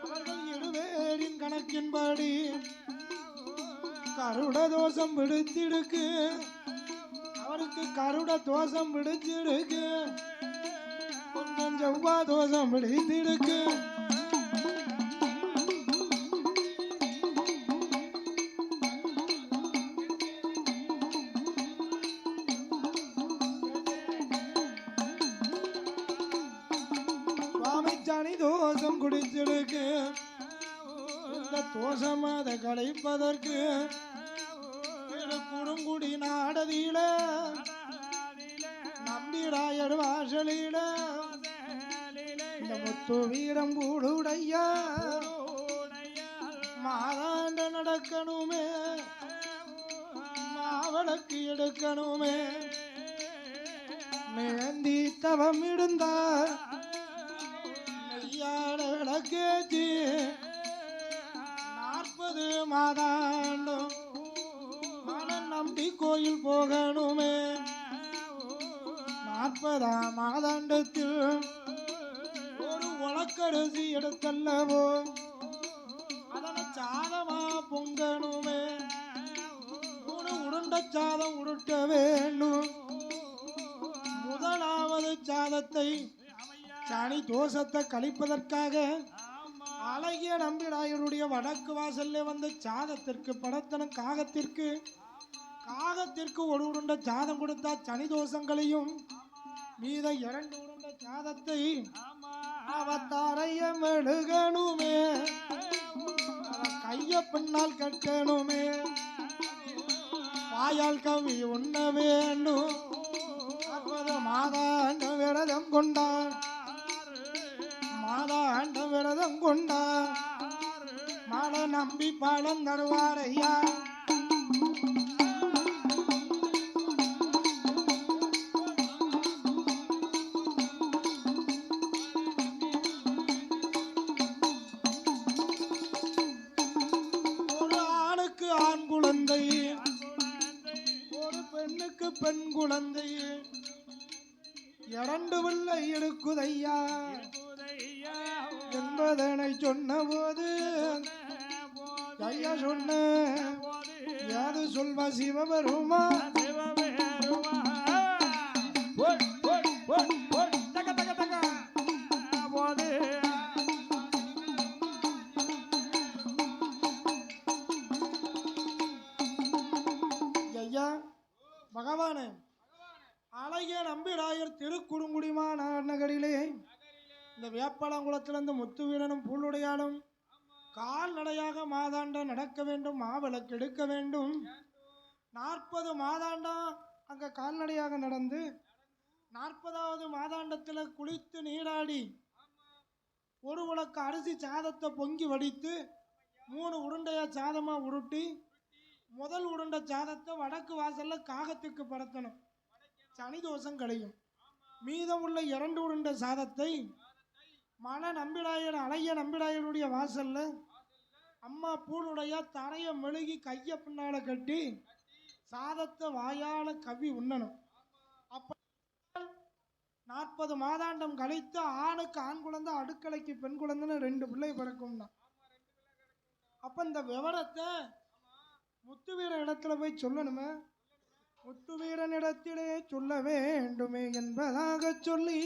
அவர்கள் 7 பேரின் கணக்கின்படி கருட தோஷம் பிடித்திருக்கு. அவருக்கு கருட தோஷம் பிடிச்சிருக்கு. கொஞ்சம் செவ்வா தோஷம் பிடித்திருக்கு. சுவாமி சனி தோஷம் குடிச்சிருக்கு. இந்த தோஷம் அதை களைப்பதற்கு குறுங்குடி நாடதியில நம்பிராயர் வாசலில இந்த முத்து வீரம் பூளுடையா மாதாண்ட நடக்கணுமே. மாவளக்கு எடுக்கணுமே. மேந்தி தவம் இருந்தார் நெய்யாட விளக்கேற்றி 40 மாதாண்டும் மனம் நம்பி கோயில் போகணுமே. 40ஆம் மாதாண்டத்தில் ஒரு உலக்கரிசி எடுத்தல்லவோ அதனை சாதமா பொங்கணுமே. 3 உருண்ட சாதம் உருட்ட வேண்டும். முதலாவது சாதத்தை சனி தோஷத்தை கழிப்பதற்காக அழகிய நம்பிராயருடைய வடக்கு வாசல்ல வந்து சாதத்திற்கு படத்தன காகத்திற்கு ஒரு உருண்டை சாதம் கொடுத்தா சனி தோஷங்களையும் மீத 2 உருண்டை சாதத்தை அவத்தாரைய மெழுகணுமே, கைய பின்னால் கட்டணுமே, வாயால் கவி உண்ண வேண்டும். மாதாண்ட விரதம் கொண்டார், மாதாண்ட விரதம் கொண்டார், மாட நம்பி பாலம் தருவாரையா. ஒரு ஆணுக்கு ஆண் குழந்தை, ஒரு பெண்ணுக்கு பெண் குழந்தை, 2 பிள்ளை எடுக்குதையா என்பதனை சொன்ன போது ஐயா சொன்ன யாது சொல்வா சிவபெருமா. ஐயா பகவானே, அழகிய நம்பிராயர் திருக்குறுங்குடிமான நகரிலே இந்த வேப்பளங்குளத்திலிருந்து முத்து வீரனும் பூலுடையாலும் கால்நடையாக மாதாண்டம் நடக்க வேண்டும், மாவிளக்கு எடுக்க வேண்டும். 40 மாதாண்டம் அங்கே கால்நடையாக நடந்து 40வது மாதாண்டத்தில் குளித்து நீராடி ஒரு உலக்கு அரிசி சாதத்தை பொங்கி வடித்து 3 உருண்டையா சாதமாக உருட்டி முதல் உருண்டை சாதத்தை வடக்கு வாசல்ல காகத்துக்கு படத்தணும், சனி தோஷம் களையும். மீதம் உள்ள 2 உருண்டை சாதத்தை மன நம்பிராயர் அழகிய நம்பிராயருடைய வாசல்ல அம்மா பூனுடைய தரைய மெழுகி கைய பின்னால கட்டி சாதத்தை வாயால கவி உண்ணணும். அப்ப 40 மாதாண்டம் கழித்து ஆணுக்கு ஆண் குழந்தை, அடுக்கலைக்கு பெண் குழந்தைன்னு 2 பிள்ளை பிறக்கும்னா, அப்ப இந்த விவரத்தை முத்துவீரன் இடத்துல போய் சொல்லணுமே, முத்துவீரனிடத்திலே சொல்ல வேண்டுமே என்பதாக சொல்லி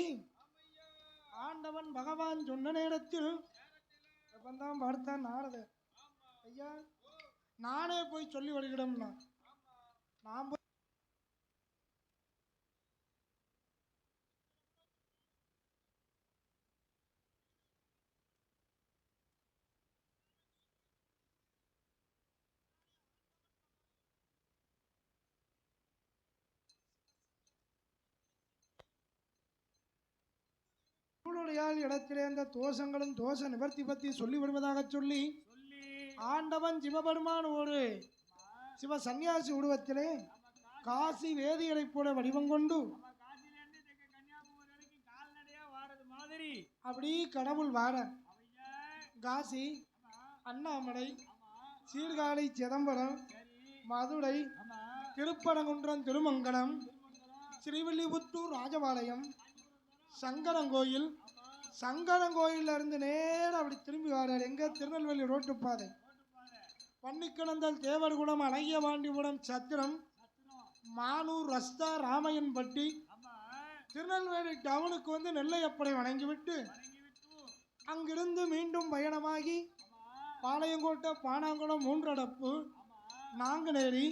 ஆண்டவன் பகவான் சொன்ன நேரத்தில் தான் பார்த்தான் நாரதர். ஐயா நானே போய் சொல்லி வருகிறோம்னா நான் இடத்திலே அந்த தோஷங்களும் தோஷ நிவர்த்தி பற்றி சொல்லி வருவதாக சொல்லி ஆண்டவன் சிவபெருமான் ஒரு சிவ சன்னியாசி உருவத்திலே காசி வேதியரை போல வடிவம் கொண்டு அப்படி கடவுள் வார காசி, அண்ணாமலை, சீர்காழி, சிதம்பரம், மதுரை, திருப்பரங்குன்றம், திருமங்கலம், ஸ்ரீவில்லிபுத்தூர், ராஜபாளையம், சங்கரங்கோயில், சங்கரங்கோயில இருந்து நேரம் அப்படி திரும்பி வர்றார். எங்க திருநெல்வேலி ரோட்டு பாதை, பன்னிக்கிணந்தல், தேவர்குளம், அழகிய பாண்டிபுரம், சத்திரம், மானூர், ரஸ்தா, ராமையன்பட்டி, திருநெல்வேலி டவுனுக்கு வந்து நெல்லையப்படை வணங்கிவிட்டு அங்கிருந்து மீண்டும் பயணமாகி பாளையங்கோட்டை, பானாங்குளம், மூன்றடப்பு, நாங்குநேரி,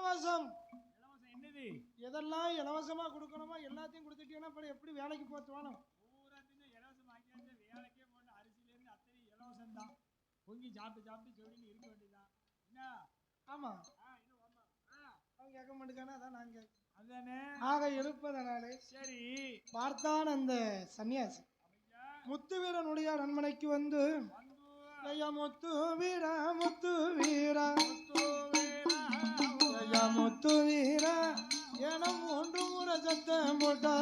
இலவசம். இலவசம் என்னது? எதெல்லாம் இலவசமா கொடுக்கணுமோ எல்லாத்தையும் கொடுத்துட்டீங்கன்னா அப்புறம் எப்படி வேலைக்கு போத்துவானோ? பூராத்தையும் இலவசம் ஆக்கியாச்சு. வேலைக்கே போன அரிசியிலேருந்து அத்தனை இலவசம் தான். பொங்கி சாப்பிட்டு சாப்பிட்டு சொல்லின்னு இருக்க வேண்டியதான். என்ன? ஆமா, இன்னும் ஆமா. அவன் கேட்க மாட்டேங்கானா, அதான் நான் கேட்க. அதானே. ஆக எழுப்பதனாலே சரி. பார்த்தான் அந்த சன்னியாசி முத்துவீரனுடைய அரண்மனைக்கு வந்து, ஐயா முத்து வீரா முத்து வீரா ஐயா முத்து வீரா என 3 முறை சத்தம் போட்டா